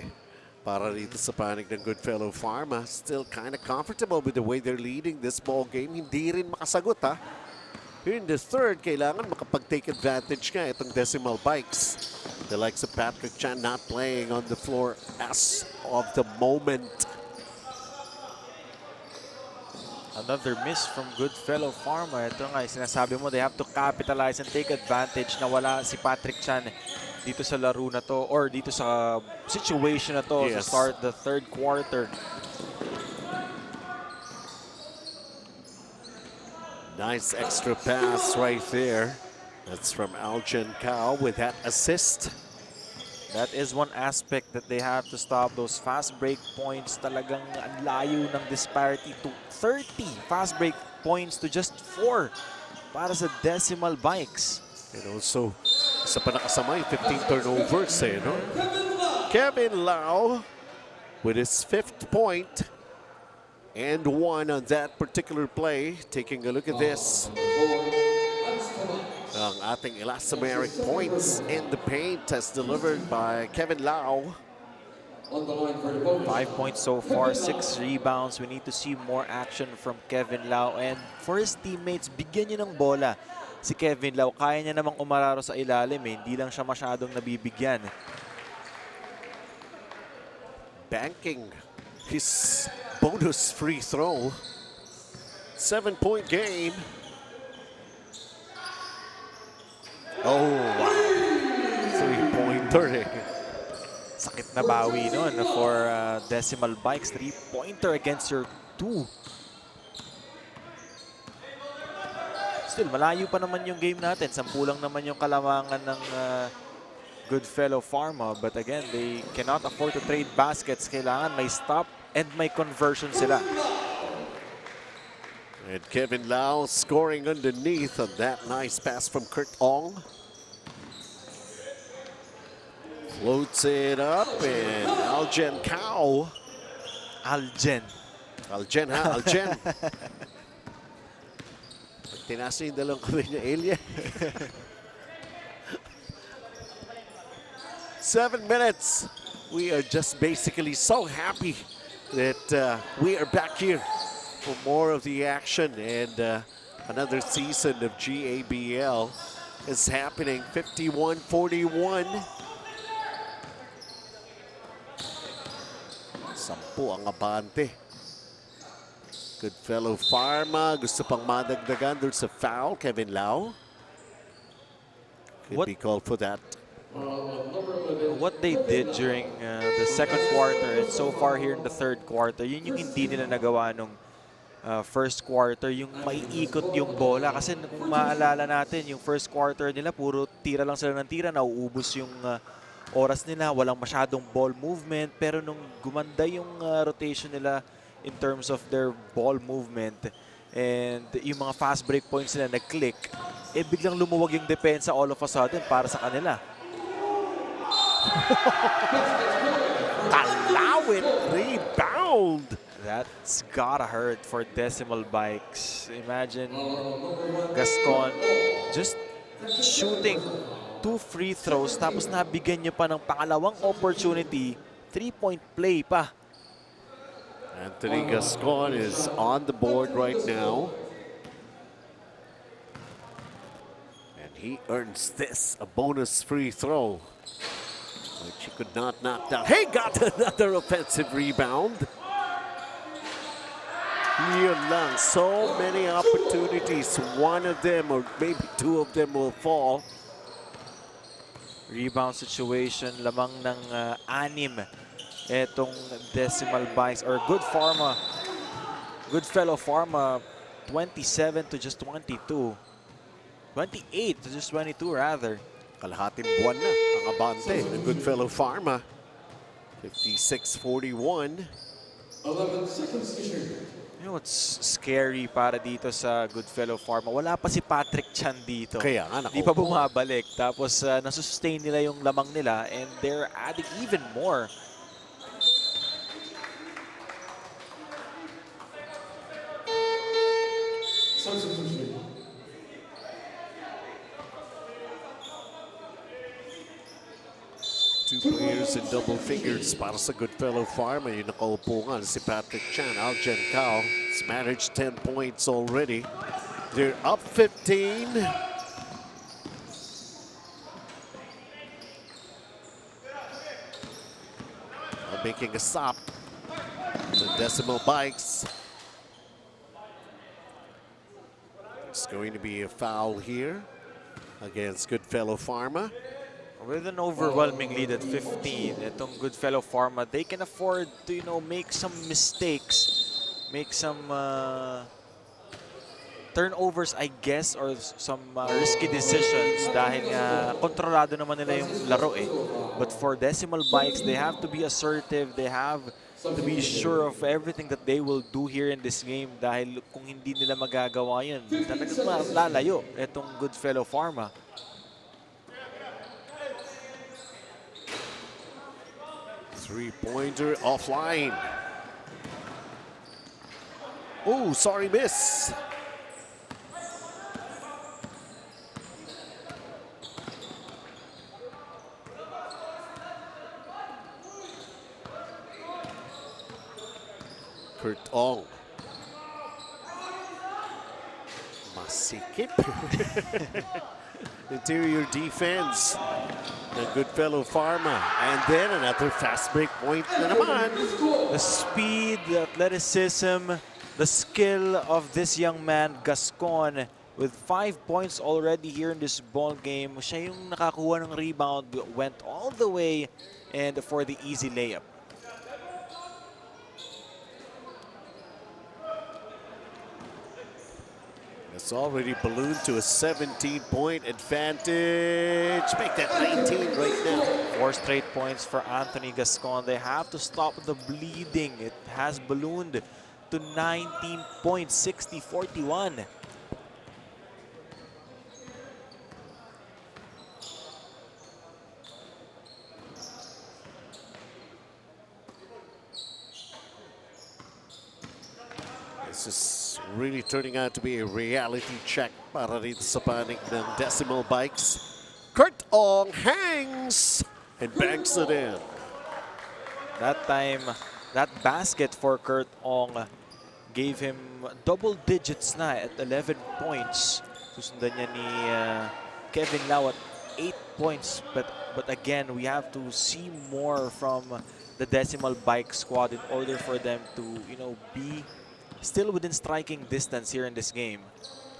para rito sa panig ng GoodFellow Pharma. Still kind of comfortable with the way they're leading this ball game. Hindi rin makasagot, ha. Here in the third, kailangan makapag-take advantage nga itong Decimal Bikes. The likes of Patrick Chan not playing on the floor as of the moment. Another miss from GoodFellow Pharma. Ito nga, sinasabi mo, they have to capitalize and take advantage na wala si Patrick Chan dito sa laro na to, or dito sa situation na to, to start the third quarter. Nice extra pass right there. That's from Aljen Cao with that assist. That is one aspect that they have to stop. Those fast break points, talagang ang layo ng disparity to 30 fast break points to just 4 para sa Decimal Bikes. And also, isa pa nakasamay, 15 turnovers no? Kevin Lau with his 5th point and 1 on that particular play. Taking a look at this. Ang ating elastomeric points in the paint as delivered by Kevin Lau. 5 points so far, 6 rebounds. We need to see more action from Kevin Lau. And for his teammates, bigyan niyo ng bola. Si Kevin Lau, kaya niya namang umararo sa ilalim. Hindi lang siya masyadong nabibigyan. Banking his bonus free throw. 7-point game. Oh, wow. 3-pointer Sakit na bawi nun for Decimal Bikes. 3-pointer against your 2. Still, malayo pa naman yung game natin. 10 lang naman yung kalamangan ng GoodFellow Pharma. But again, they cannot afford to trade baskets. Kailangan may stop and may conversion sila. And Kevin Lau scoring underneath on that nice pass from Kurt Ong. Floats it up, and Aljen Cao. Aljen. Algen ha, Algen. Pag tinasa yung dalawang kamay niya, alien. 7 minutes. We are just basically so happy that we are back here for more of the action, and another season of GABL is happening. 51-41. 10 ang abante. GoodFellow Pharma gusto pang madagdagan doon sa foul. Kevin Lau could be called for that. What they did during the second quarter and so far here in the third quarter, yun yung hindi nila nagawa nung first quarter, yung maiikot yung bola. Kasi kung maalala natin, yung first quarter nila, puro tira lang sila ng tira, nauubos yung oras nila, walang masyadong ball movement. Pero nung gumanda yung rotation nila in terms of their ball movement and yung mga fast break points nila nag-click, eh biglang lumuwag yung depensa all of a sudden para sa kanila. Talawit rebound. That's gotta hurt for Decimal Bikes. Imagine Gascon just shooting 2 free throws tapos nabigyan niyo pa ng pangalawang opportunity, 3-point play pa. Anthony Gascon is on the board right now. And he earns this, a bonus free throw, which he could not knock down. Hey, got another offensive rebound. Yun lang, so many opportunities. One of them or maybe two of them will fall. Rebound situation, lamang ng 6 etong Decimal Bikes or GoodFellow Pharma 27 to just 22. 28 to just 22 rather. Kalahating buwan na ang abante ng GoodFellow Pharma. 56-41. 11 seconds to shoot. You know what's scary para dito sa GoodFellow Pharma? Wala pa si Patrick Chan dito. Kaya nga, Di pa bumabalik. Tapos nasustain nila yung lamang nila and they're adding even more. Two players in double figures para sa GoodFellow Pharma. Yung nakaupo nga si Patrick Chan. Algen Cao has managed 10 points already. They're up 15. Making a stop. The Decimal Bikes. It's going to be a foul here against GoodFellow Pharma. With an overwhelming lead at 15, itong GoodFellow Pharma, they can afford to, you know, make some mistakes, make some turnovers, I guess, or some risky decisions dahil kontrolado naman nila yung laro eh. But for Decimal Bikes, they have to be assertive, they have to be sure of everything that they will do here in this game dahil kung hindi nila magagawa yun, talagang lalayo itong GoodFellow Pharma. Three-pointer offline. Oh, sorry, miss. Kurt Ong. Masikip. Interior defense. The GoodFellow Pharma. And then another fast break point na naman. The speed, the athleticism, the skill of this young man, Gascon, with 5 points already here in this ball game. Siya yung nakakuha ng rebound, went all the way and for the easy layup. It's already ballooned to a 17-point advantage. Make that 19 right now. 4 straight points for Anthony Gascon. They have to stop the bleeding. It has ballooned to 19 points, 60-41. This is really turning out to be a reality check para rito sa panig ng Decimal Bikes. Kurt Ong hangs and banks it in. That time, that basket for Kurt Ong gave him double digits na at 11 points. Susundan niya ni Kevin Lau at 8 points. But again, we have to see more from the Decimal Bike squad in order for them to, be still within striking distance here in this game.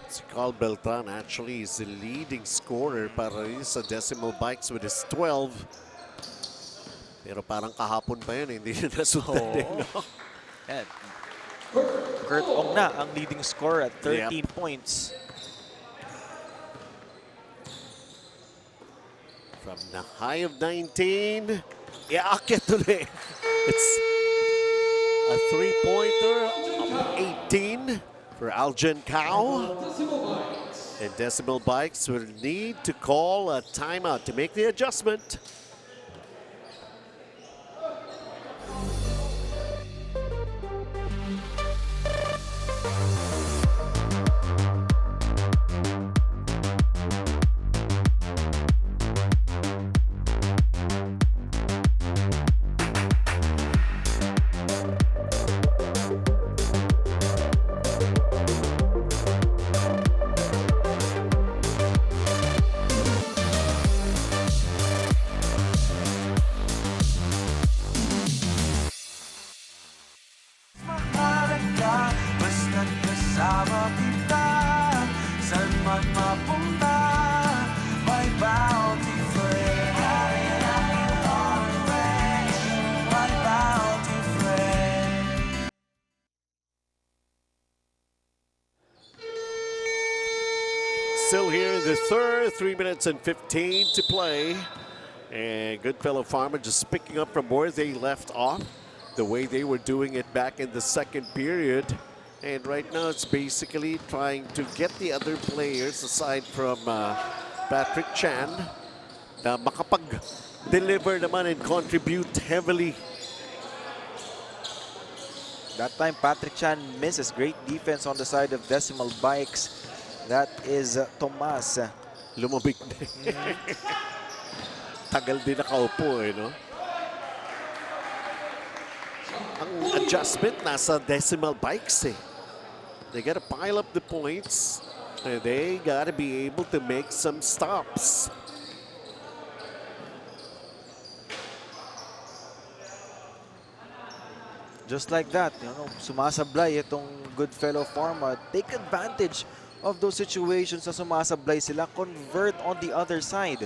Si Carl Beltran actually is the leading scorer para rin sa Decimal Bikes with his 12. Pero parang kahapon pa yun, hindi na nasundan din. No? And Kurt Ong na ang leading scorer at 13 points. From the high of 19, iaakit ulit. It's a three-pointer of 18 for Aljan Cao. And Decimal Bikes will need to call a timeout to make the adjustment. Mahalaga, basta't kasama kita. Saan man mapunta, may bounty friend. My bounty friend. Still here in the third, 3 minutes and 15 to play. And GoodFellow Pharma just picking up from where they left off, the way they were doing it back in the second period. And right now it's basically trying to get the other players, aside from Patrick Chan, na makapag-deliver naman and contribute heavily. That time, Patrick Chan misses. Great defense on the side of Decimal Bikes. That is Tomas. Lumabig din. Tagal din nakaupo no? Ang adjustment nasa Decimal Bikes They gotta pile up the points and they gotta be able to make some stops. Just like that, sumasablay itong GoodFellow Pharma. Take advantage of those situations na sumasablay sila. Convert on the other side.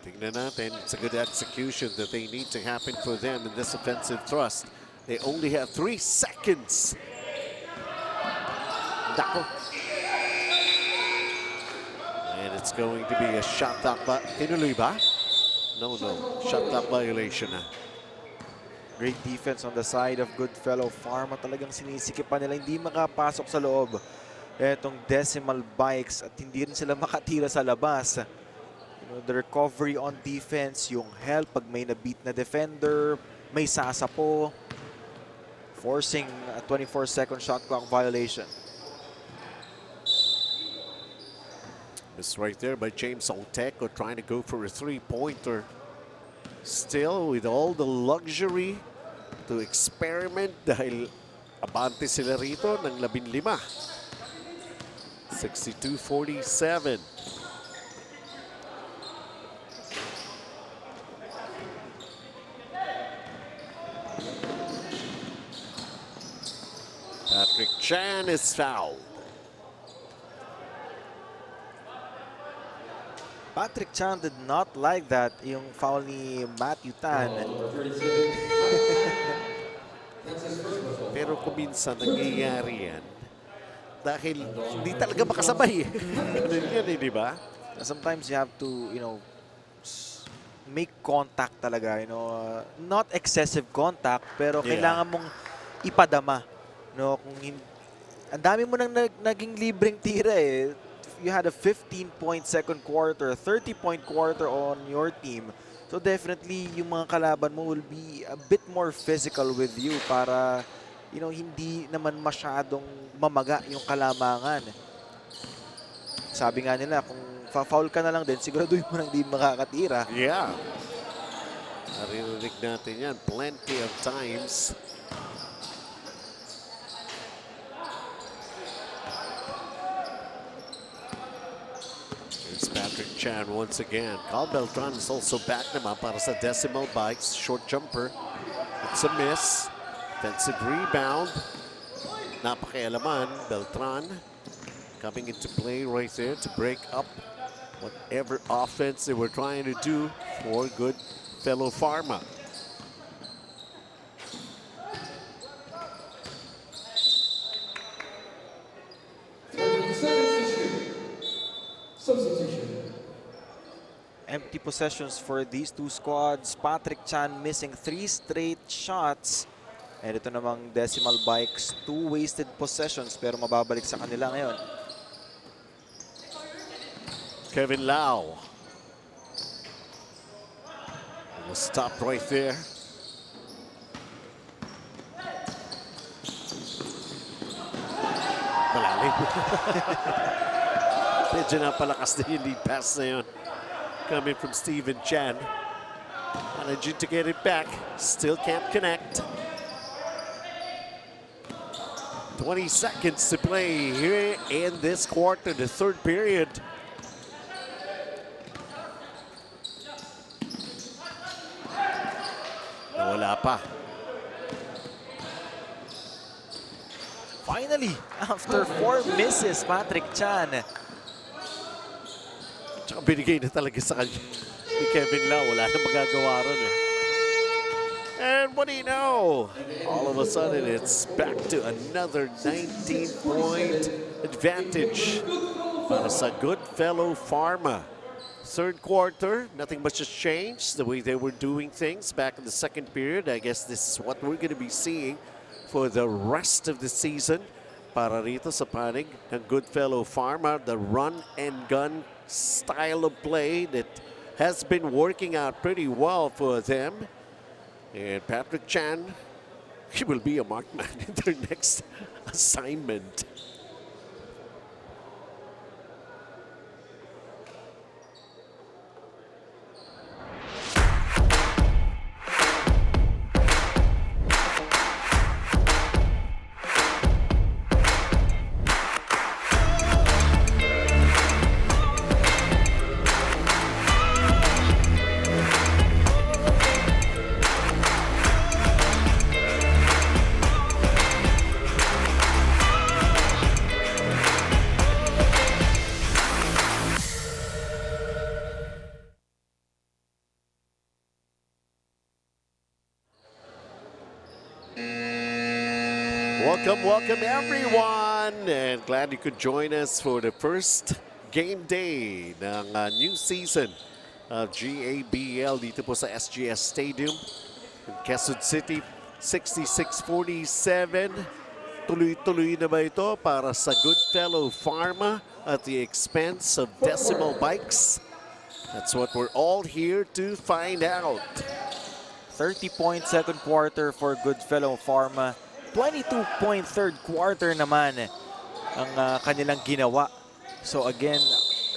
Tingnan natin, it's a good execution that they need to happen for them in this offensive thrust. They only have 3 seconds. Dako. And it's going to be a shot clock. Tinuloy ba? No. Shot clock violation na. Great defense on the side of GoodFellow Pharma. Talagang sinisikipan nila, hindi makapasok sa loob etong Decimal Bikes at hindi rin sila makatira sa labas. The recovery on defense, yung help pag may na-beat na defender, may sasapo, forcing a 24-second shot clock violation. It's right there by James Olteco trying to go for a 3-pointer. Still with all the luxury to experiment dahil abante sila rito ng 15. 62-47. Patrick Chan is fouled. Patrick Chan did not like that, yung foul ni Matthew Tan. Pero kung minsan nangyayari yan dahil hindi talaga makasabay. Yan di ba? Sometimes you have to, make contact talaga, not excessive contact, pero kailangan mong ipadama. Kung ang dami mo nang naging libreng tira You had a 15-point second quarter, a 30-point quarter on your team. So definitely, yung mga kalaban mo will be a bit more physical with you para, hindi naman masyadong mamaga yung kalamangan. Sabi nga nila, kung fa-foul ka na lang din, siguraduhin mo nang di makakatira. Yeah. Naririnig natin yan plenty of times. It's Patrick Chan once again. Cal Beltran is also back naman para sa decimal bikes. Short jumper. It's a miss. Defensive rebound. Napakialaman. Beltran coming into play right there to break up whatever offense they were trying to do for GoodFellow Pharma. Empty possessions for these two squads. Patrick Chan missing 3 straight shots. And ito namang Decimal Bikes, 2 wasted possessions pero mababalik sa kanila ngayon. Kevin Lau was stopped right there. Malalim. Medyo napalakas na yung lead pass na yun. Coming from Steven Chan. Managing to get it back. Still can't connect. 20 seconds to play here in this quarter, the third period. Wala pa. Finally, after 4 misses, Patrick Chan. Tsaka binigay na talaga sa kanya ni Kevin Lau. Wala na magagawa ron eh. And what do you know? All of a sudden, it's back to another 19-point advantage para sa GoodFellow Pharma. Third quarter, nothing much has changed. The way they were doing things back in the second period. I guess this is what we're going to be seeing for the rest of the season. Para rito sa panig ng GoodFellow Pharma, the run and gun style of play that has been working out pretty well for them. And Patrick Chan, he will be a marked man in their next assignment. Welcome everyone, and glad you could join us for the first game day ng new season of GABL dito po sa SGS Stadium in Quezon City. 66-47. Tuloy-tuloy na ba ito para sa GoodFellow Pharma at the expense of Decimal Bikes? That's what we're all here to find out. 30-point second quarter for GoodFellow Pharma. 22-point third quarter naman ang kanilang ginawa. So again,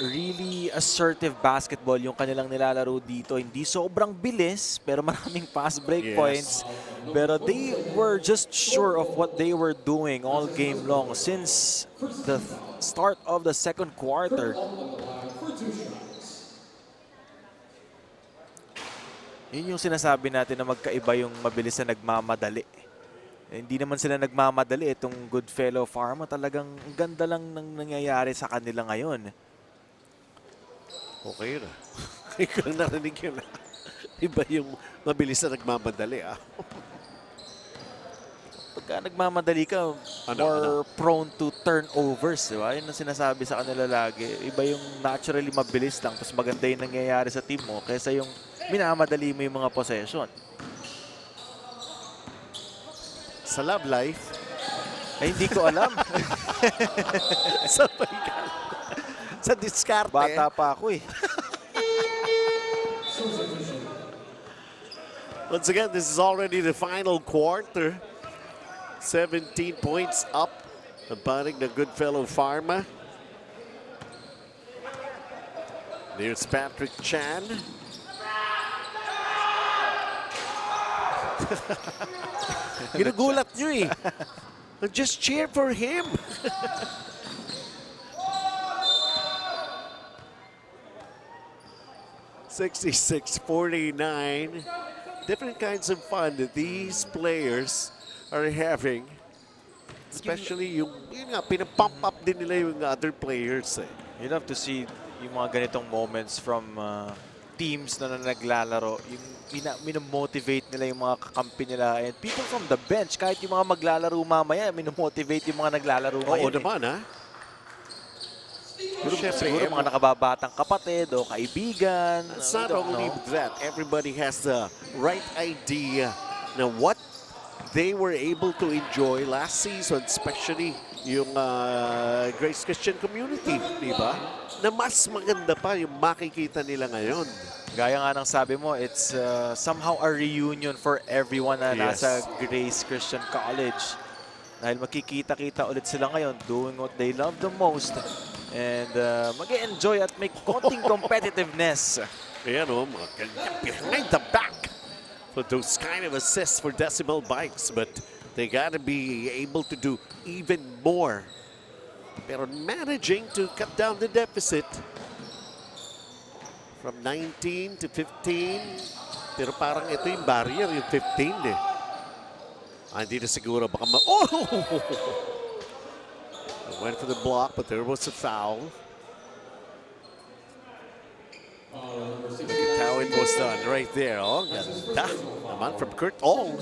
really assertive basketball yung kanilang nilalaro dito. Hindi sobrang bilis, pero maraming fast break points. Pero they were just sure of what they were doing all game long since the start of the second quarter. Yun yung sinasabi natin na magkaiba yung mabilis na nagmamadali. Hindi naman sila nagmamadali. Itong GoodFellow Pharma talagang ganda lang ng nangyayari sa kanila ngayon. Okay na. Ikaw lang narinig yun. Iba yung mabilis na nagmamadali. Pagka nagmamadali ka, more prone to turnovers. Diba? Yun ang sinasabi sa kanila lagi. Iba yung naturally mabilis lang tapos maganda yung nangyayari sa team mo kaysa yung minamadali mo yung mga possession. Sa love life, ay hindi ko alam. sa diskarte. Bata pa ako eh. Once again, this is already the final quarter. 17 points up. Abaning the GoodFellow Pharma. There's Patrick Chan. Ginugulat nyo eh. Just cheer for him. $66-49. Different kinds of fun that these players are having. Especially yung nga, pinapump up din nila yung other players eh. You love to see yung mga ganitong moments from teams na naglalaro. Yung minomotivate nila yung mga kakampi nila. And people from the bench, kahit yung mga maglalaro mamaya, minomotivate yung mga naglalaro Oo ngayon. naman ha. Siguro mga nakababatang kapatid o kaibigan. It's We not don't only know. that. Everybody has the right idea na what they were able to enjoy last season, especially yung Grace Christian community, di ba? Na mas maganda pa yung makikita nila ngayon. Gaya nga ng sabi mo, it's somehow a reunion for everyone na Yes. nasa Grace Christian College. Dahil makikita-kita ulit sila ngayon doing what they love the most. And mag-enjoy at may konting competitiveness. Ayan o, mga ganyan behind the back for those kind of assists for Decimal Bikes. But they gotta be able to do even more. Pero managing to cut down the deficit from 19 to 15. Pero parang ito yung barrier, yung 15 eh. Hindi na siguro baka went for the block, but there was a foul. Look at how it was done right there. Oh, ganda naman from Kurt Ong.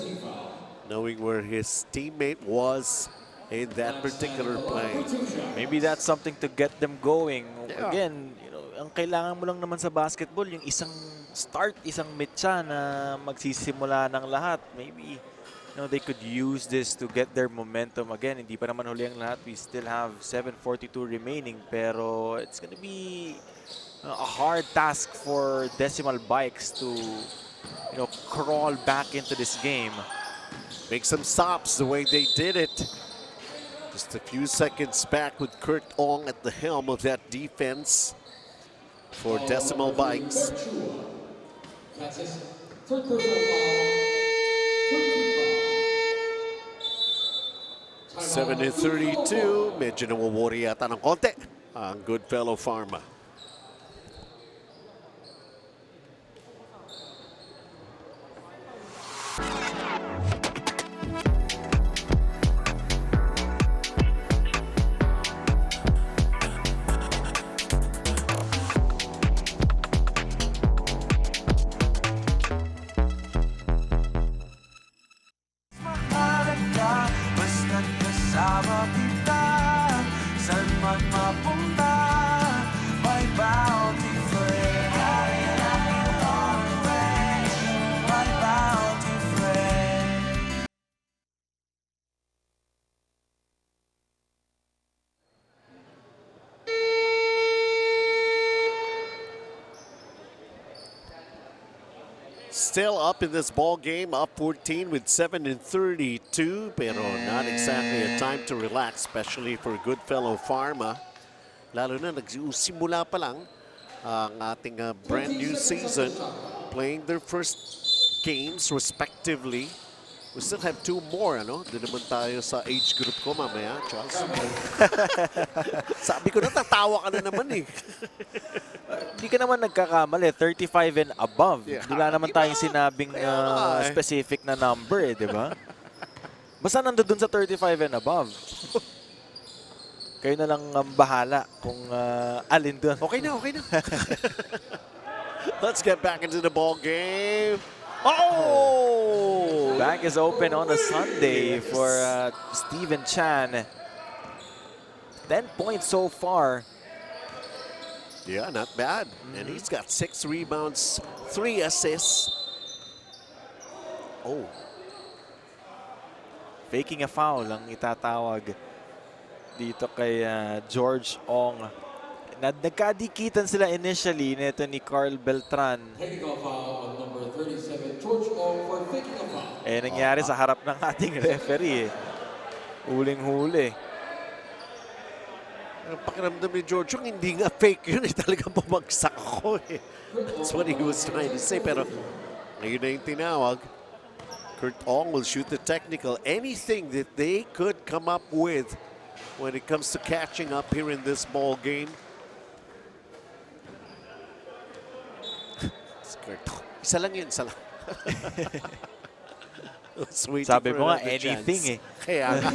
Knowing where his teammate was in that particular play. Maybe that's something to get them going. Yeah. Again, you know, ang kailangan mo lang naman sa basketball, yung isang start, isang mitya na magsisimula ng lahat. Maybe they could use this to get their momentum again. Hindi pa naman huli ang lahat. We still have 7:42 remaining, pero it's gonna be a hard task for Decimal Bikes to crawl back into this game. Make some stops the way they did it. Just a few seconds back with Kurt Ong at the helm of that defense for Decimal Bikes. That's his third personal foul. 7:32, medyo nawawari yata ng konti ang GoodFellow Pharma. Mahalaga, basta't kasama kita. Saan man mapunta, may bounty friend. My bounty friend. Still up in this ball game, up 14 with 7:32, pero not exactly a time to relax, especially for GoodFellow Pharma. Lalo na nagsimula pa lang ang ating brand new season, playing their first games respectively. We still have 2 more, ano? Doon naman tayo sa age group ko mamaya, Charles. Sabi ko na, tatawa ka na naman eh. Hindi ka naman nagkakamali, 35 and above. Yeah. Wala naman tayong sinabing specific na number di ba? Basta nandun sa 35 and above. Kayo na lang ang bahala kung alin dun. Okay na, okay na. Let's get back into the ball game. Oh! Back is open on a Sunday for Steven Chan. 10 points so far. Yeah, not bad. And he's got 6 rebounds, 3 assists. Oh. Faking a foul ang itatawag dito kay George Ong. Nagkadikitan sila initially nito ni Carl Beltran. Technical foul on number 37, George Ong for Nangyari sa harap ng ating referee. Huling-huli. Ang pakiramdam ni George, yung hindi nga fake yun, talagang bumagsak ako eh. That's what he was trying to say. Pero ngayon na yung tinawag. Kurt Ong will shoot the technical. Anything that they could come up with when it comes to catching up here in this ball game. Kurt Ong. Isa lang yun, isa lang. Sabi mo nga, anything eh. Kaya nga.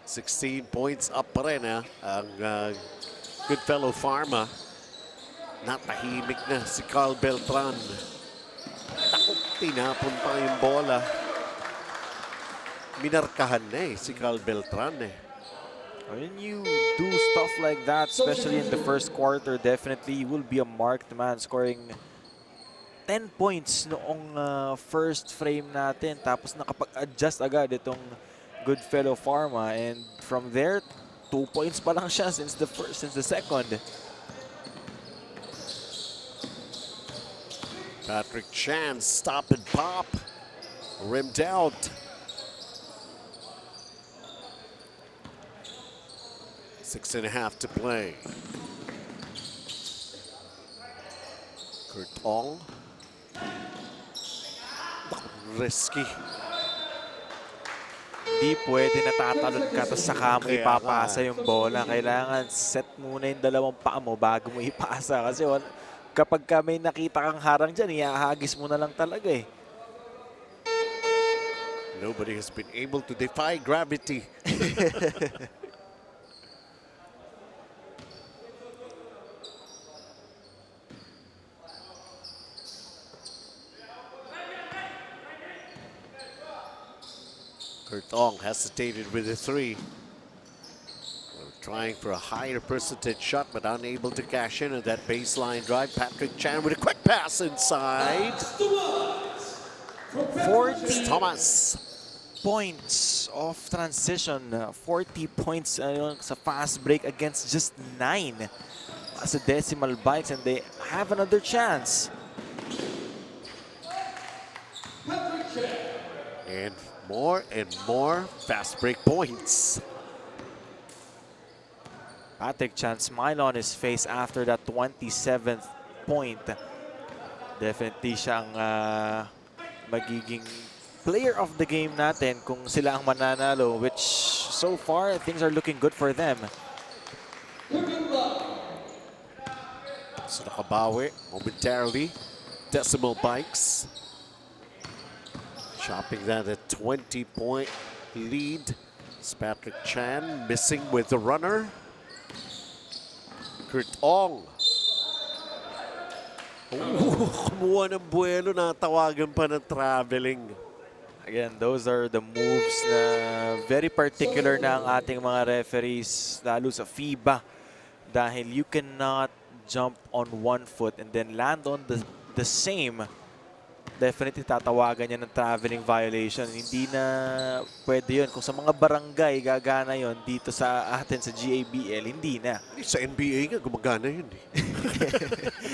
$16 points up pa rin ang GoodFellow Pharma. Natahimik na si Carl Beltran. Takot, tinapon pa yung bola. Minarkahan na si Carl Beltran When you do stuff like that, especially in the first quarter, definitely you will be a marked man, scoring 10 points noong first frame natin. Tapos nakapag-adjust agad itong GoodFellow Pharma, and from there 2 points pa lang siya since the second. Patrick Chan, stop and pop. Rimmed out. Six and a half to play. Kurt Ong. Risky. Hindi pwede natatalon ka tapos saka mo ipapasa yung bola. Kailangan set muna yung dalawang paa mo bago mo ipasa. Kasi kapag may nakita kang harang dyan, iahagis mo na lang talaga eh. Nobody has been able to defy gravity. Kurt Ong hesitated with a three. Trying for a higher percentage shot, but unable to cash in on that baseline drive. Patrick Chan with a quick pass inside. 40 Thomas. points of transition. 40 points sa fast break against just 9 as a decimal bites, and they have another chance. And more fast break points. Patrick Chan smile on his face after that 27th point. Definitely siyang magiging player of the game natin kung sila ang mananalo, which so far things are looking good for them. So nakabawi momentarily. Decimal bikes. Chopping that a 20-point lead. It's Patrick Chan missing with the runner. Kurt Ong. Kumuha ng buwelo, natawagan pa ng traveling. Again, those are the moves na very particular na ang ating mga referees, lalo sa FIBA. Dahil you cannot jump on one foot and then land on the same. Definitely tatawagan niya ng traveling violation. Hindi na pwede yun. Kung sa mga barangay gagana yon, dito sa atin sa GABL, hindi na. Sa NBA nga, gumagana yun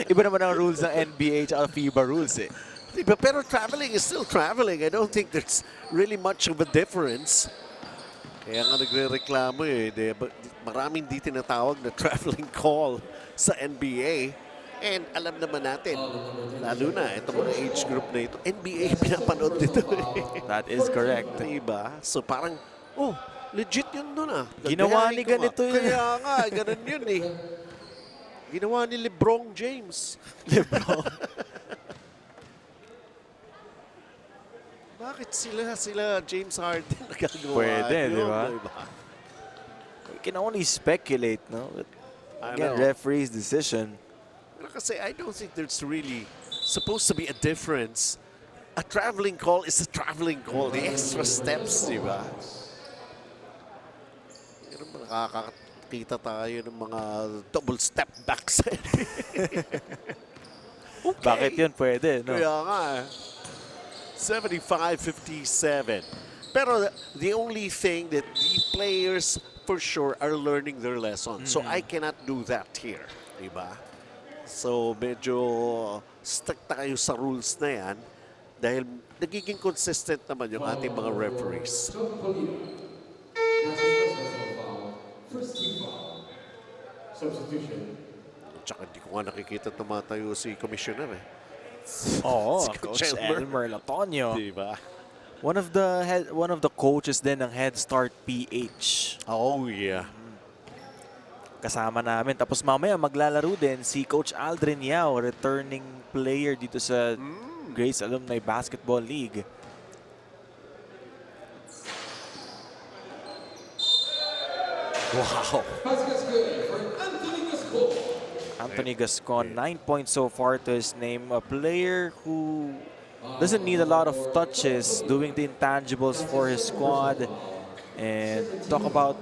Iba naman ang rules ng NBA at FIBA rules eh. Diba? Pero traveling is still traveling. I don't think there's really much of a difference. Kaya nga nagre-reklamo maraming di tinatawag na traveling call sa NBA. And alam naman natin, lalo na itong mga age group na ito, NBA pinapanood dito. That is correct. Diba? So parang, legit yun doon Ginawa ni ganito yun. Kaya nga, ganun yun Ginawa ni LeBron James. LeBron. Bakit sila James Harden nagagawa? Pwede, yun, di ba? Diba? We can only speculate, no? But again, referee's decision. Kasi I don't think there's really supposed to be a difference. A traveling call is a traveling call. The extra steps, di ba? Nakakakita tayo ng mga double step backs. Bakit yun pwede, no? Kaya nga 75-57. Pero the only thing that the players for sure are learning their lesson. So I cannot do that here. Diba? So medyo stuck na kayo sa rules na yan dahil nagiging consistent naman yung ating mga referees. Tsaka hindi ko nga nakikita tumatayo si Commissioner eh. Oo, Si Coach Elmer. Elmer Latonio. Diba? One of the coaches din ng Head Start PH. Oh yeah. Kasama namin. Tapos mamaya maglalaro din si Coach Aldrin Yao, returning player dito sa Grace Alumni Basketball League. Wow. Anthony Gascon, 9 points so far to his name. A player who doesn't need a lot of touches, doing the intangibles for his squad. And talk about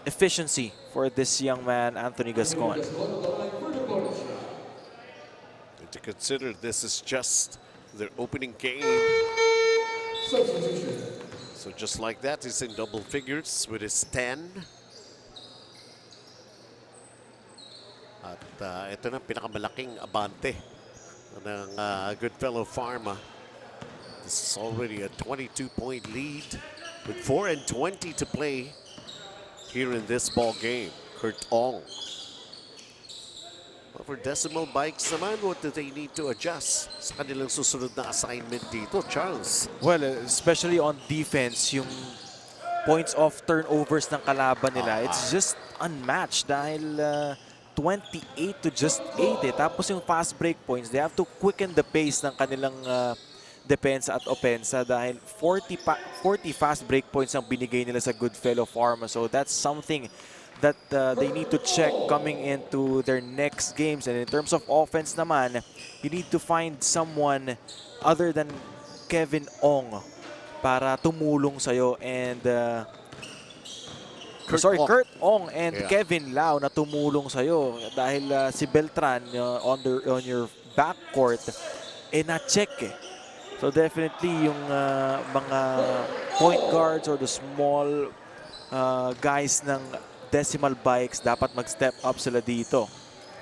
efficiency for this young man, Anthony Gascon. And to consider this is just their opening game. So just like that, he's in double figures with his 10. At ito na pinakamalaking abante ng GoodFellow Pharma. This is already a 22-point lead with 4:20 to play here in this ball game. Kurt Ong. Well, for decimal bikes naman, what do they need to adjust sa kanilang susunod na assignment dito, Charles? Well, especially on defense, yung points of turnovers ng kalaban nila, it's just unmatched dahil 28 to just 8 eh. Tapos yung fast break points, they have to quicken the pace ng kanilang depensa at opensa dahil 40 fast break points ang binigay nila sa GoodFellow Pharma. So that's something that they need to check coming into their next games. And in terms of offense naman, you need to find someone other than Kevin Ong para tumulong sa'yo and Kurt Ong and Kevin Lau na tumulong sa'yo dahil si Beltran on your backcourt na-check eh. So definitely yung mga point guards or the small guys ng decimal bikes dapat mag-step up sila dito.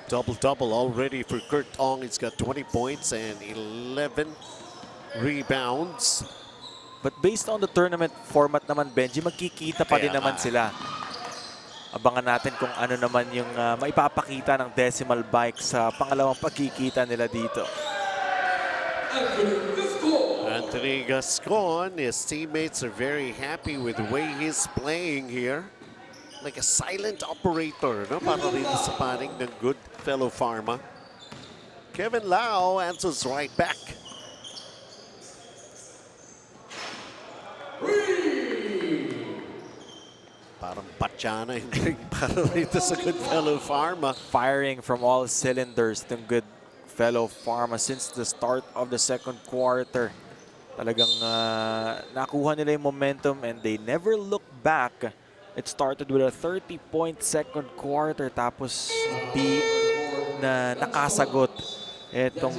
Double-double already for Kurt Ong. He's got 20 points and 11 rebounds. But based on the tournament format naman, Benji, magkikita pa din naman sila. Abangan natin kung ano naman yung maipapakita ng decimal bike sa pangalawang pagkikita nila dito. Anthony Gascon, his teammates are very happy with the way he's playing here. Like a silent operator, no? Para rin sa panig ng GoodFellow Pharma. Kevin Lau answers right back. Parang patyana yung para rito sa GoodFellow Pharma. Firing from all cylinders ng GoodFellow Pharma since the start of the second quarter. Talagang nakuha nila yung momentum and they never look back. It started with a 30-point second quarter tapos hindi na nakasagot itong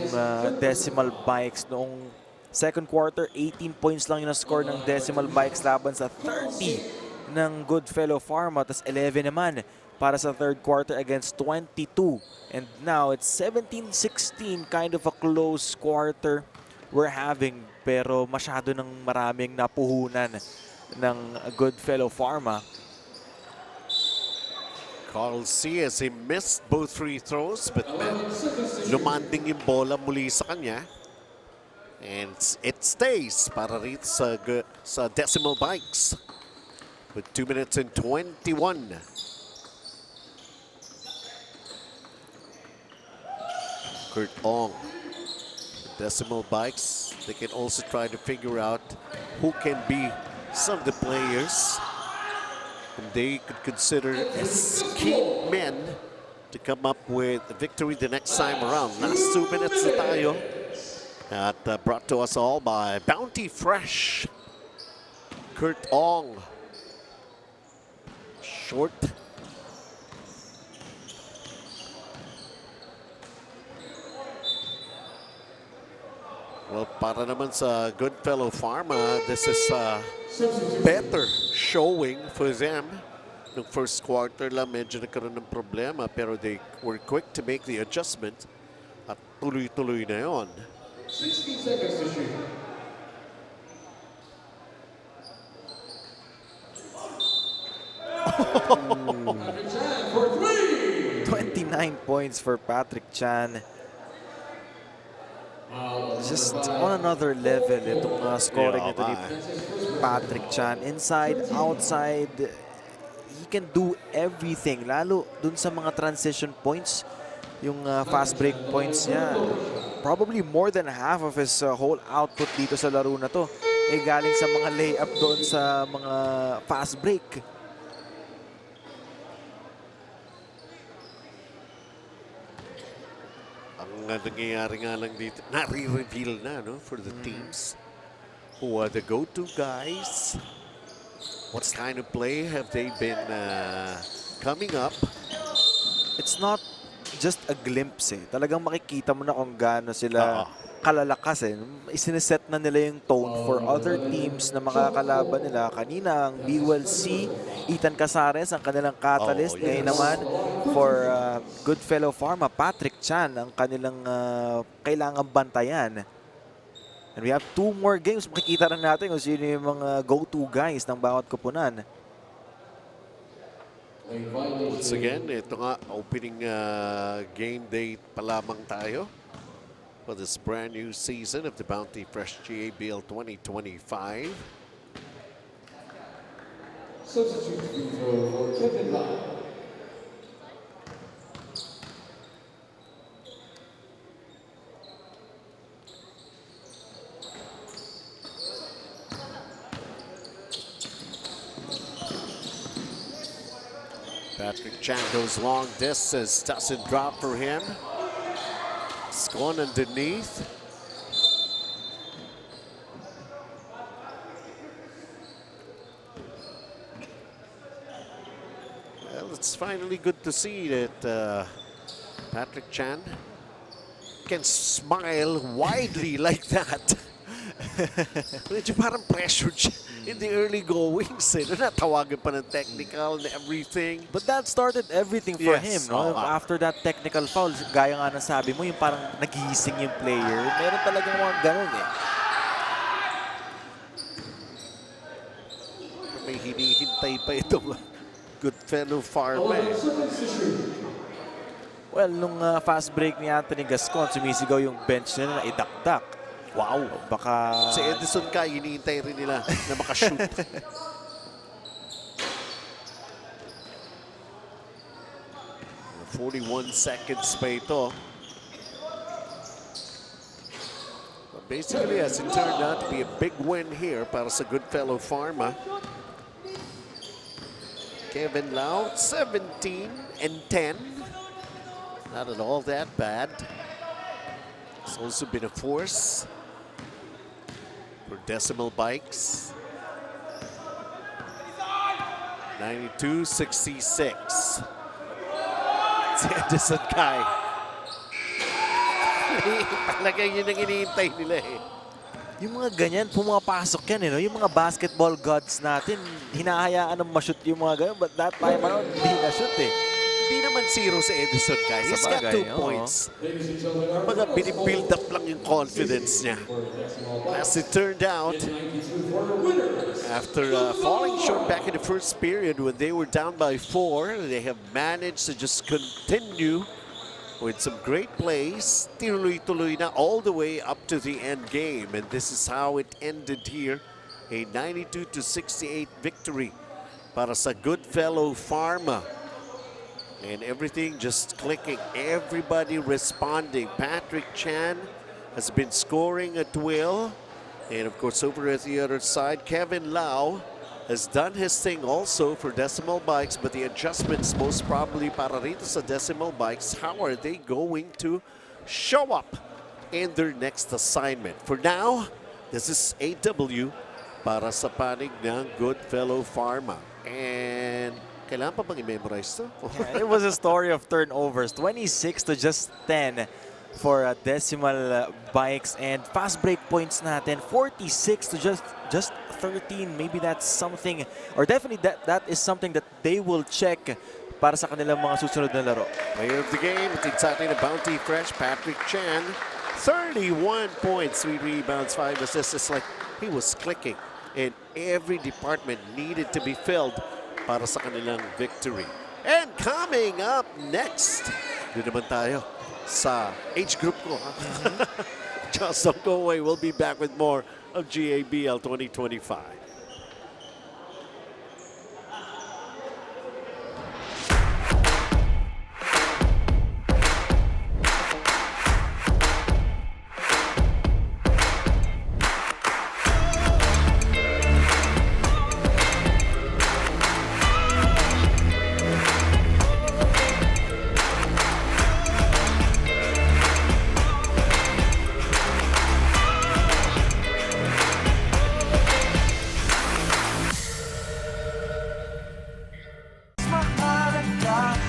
decimal bikes noong second quarter. 18 points lang yung na-score ng decimal bikes laban sa 30 ng GoodFellow Pharma. Tapos 11 naman para sa third quarter against 22. And now it's 17-16, kind of a close quarter we're having. Pero masyado ng maraming napuhunan ng GoodFellow Pharma. Carl C. as he missed both free throws but lumanding yung bola muli sa kanya. And it stays para rito sa decimal bikes with 2 minutes and 21. Kurt Ong. Decimal bikes, they can also try to figure out who can be some of the players and they could consider as key men to come up with a victory the next time around. Last 2 minutes na tayo. At brought to us all by Bounty Fresh. Kurt Ong. Short. Well, para naman sa GoodFellow Pharma, this is better showing for them. Nung first quarter lang, medyo nagkaroon ng problema, pero they were quick to make the adjustment At tuloy-tuloy na yon. 16 seconds to shoot. 29 points for Patrick Chan. Just on another level itong scoring nito ni Patrick Chan. Inside, outside, he can do everything. Lalo dun sa mga transition points, yung fast break points niya. Probably more than half of his whole output dito sa laro na to galing sa mga layup doon sa mga fast break. Ang nangyayari nga lang dito, nare-reveal na for the teams who are the go-to guys. What kind of play have they been coming up? It's not just a glimpse Talagang makikita mo na kung gaano sila kalalakas Isiniset na nila yung tone for other teams na makakalaban nila. Kanina ang BYD Ethan Casares ang kanilang catalyst. Ngayon naman for GoodFellow Pharma, Patrick Chan ang kanilang kailangang bantayan. And we have 2 more games. Makikita rin natin kung sino yung mga go-to guys ng bawat kupunan. Once again, ito nga, opening game day pa lamang tayo for this brand new season of the Bounty Fresh GABL 2025. Substitute free throw for Kevin Lau. Patrick Chan goes long distance, doesn't drop for him. It's gone underneath. Well, it's finally good to see that Patrick Chan can smile widely like that. Medyo parang pressured siya in the early goings. Natawagan pa ng technical and everything. But that started everything for Yes. him, no? After that technical foul, gaya nga ng sabi mo, yung parang nagising yung player. Meron talagang mga ganun May hinihintay pa itong GoodFellow Pharma. Well, nung fast break ni Anthony Gascon, sumisigaw yung bench nila na idakdak. Wow, baka... Si Edison ka, hinihintay rin nila na makashoot. 41 seconds pa ito. But basically, as it turned out to be a big win here para sa GoodFellow Pharma. Kevin Lau, 17 and 10. Not at all that bad. It's also been a force for Decimal Bikes. 92-66. Si Edison Kai. Talagang yun ang hinihintay nila Yung mga ganyan, pumapasok yan no? Yung mga basketball gods natin, hinahayaan ng ma-shoot yung mga ganyan. But that time around, hindi na-shoot Hindi naman zero si Edison Kai. He's got 2 points. Mga binibuild up lang yung confidence niya. As it turned out, after falling short back in the first period when they were down by 4, they have managed to just continue with some great plays. Tinuloy-tuloy na all the way up to the end game. And this is how it ended here. A 92-68 victory para sa GoodFellow Pharma. And everything just clicking. Everybody responding. Patrick Chan has been scoring at will. And of course, over at the other side, Kevin Lau has done his thing also for Decimal Bikes. But the adjustments most probably para rito sa Decimal Bikes, how are they going to show up in their next assignment? For now, this is AW para sa panig ng GoodFellow Pharma. And kailangan pa bang i-memorize to? It was a story of turnovers. 26 to just 10 for Decimal Bikes. And fast break points natin, 46 to just 13. Maybe that's something, or definitely that is something that they will check para sa kanilang mga susunod na laro. Player of the game, it's exactly the Bounty Fresh, Patrick Chan. 31 points, 3 rebounds, 5 assists. It's like he was clicking and every department needed to be filled para sa kanilang victory. And coming up next, doon naman tayo sa age group ko. Just don't go away. We'll be back with more of GABL 2025.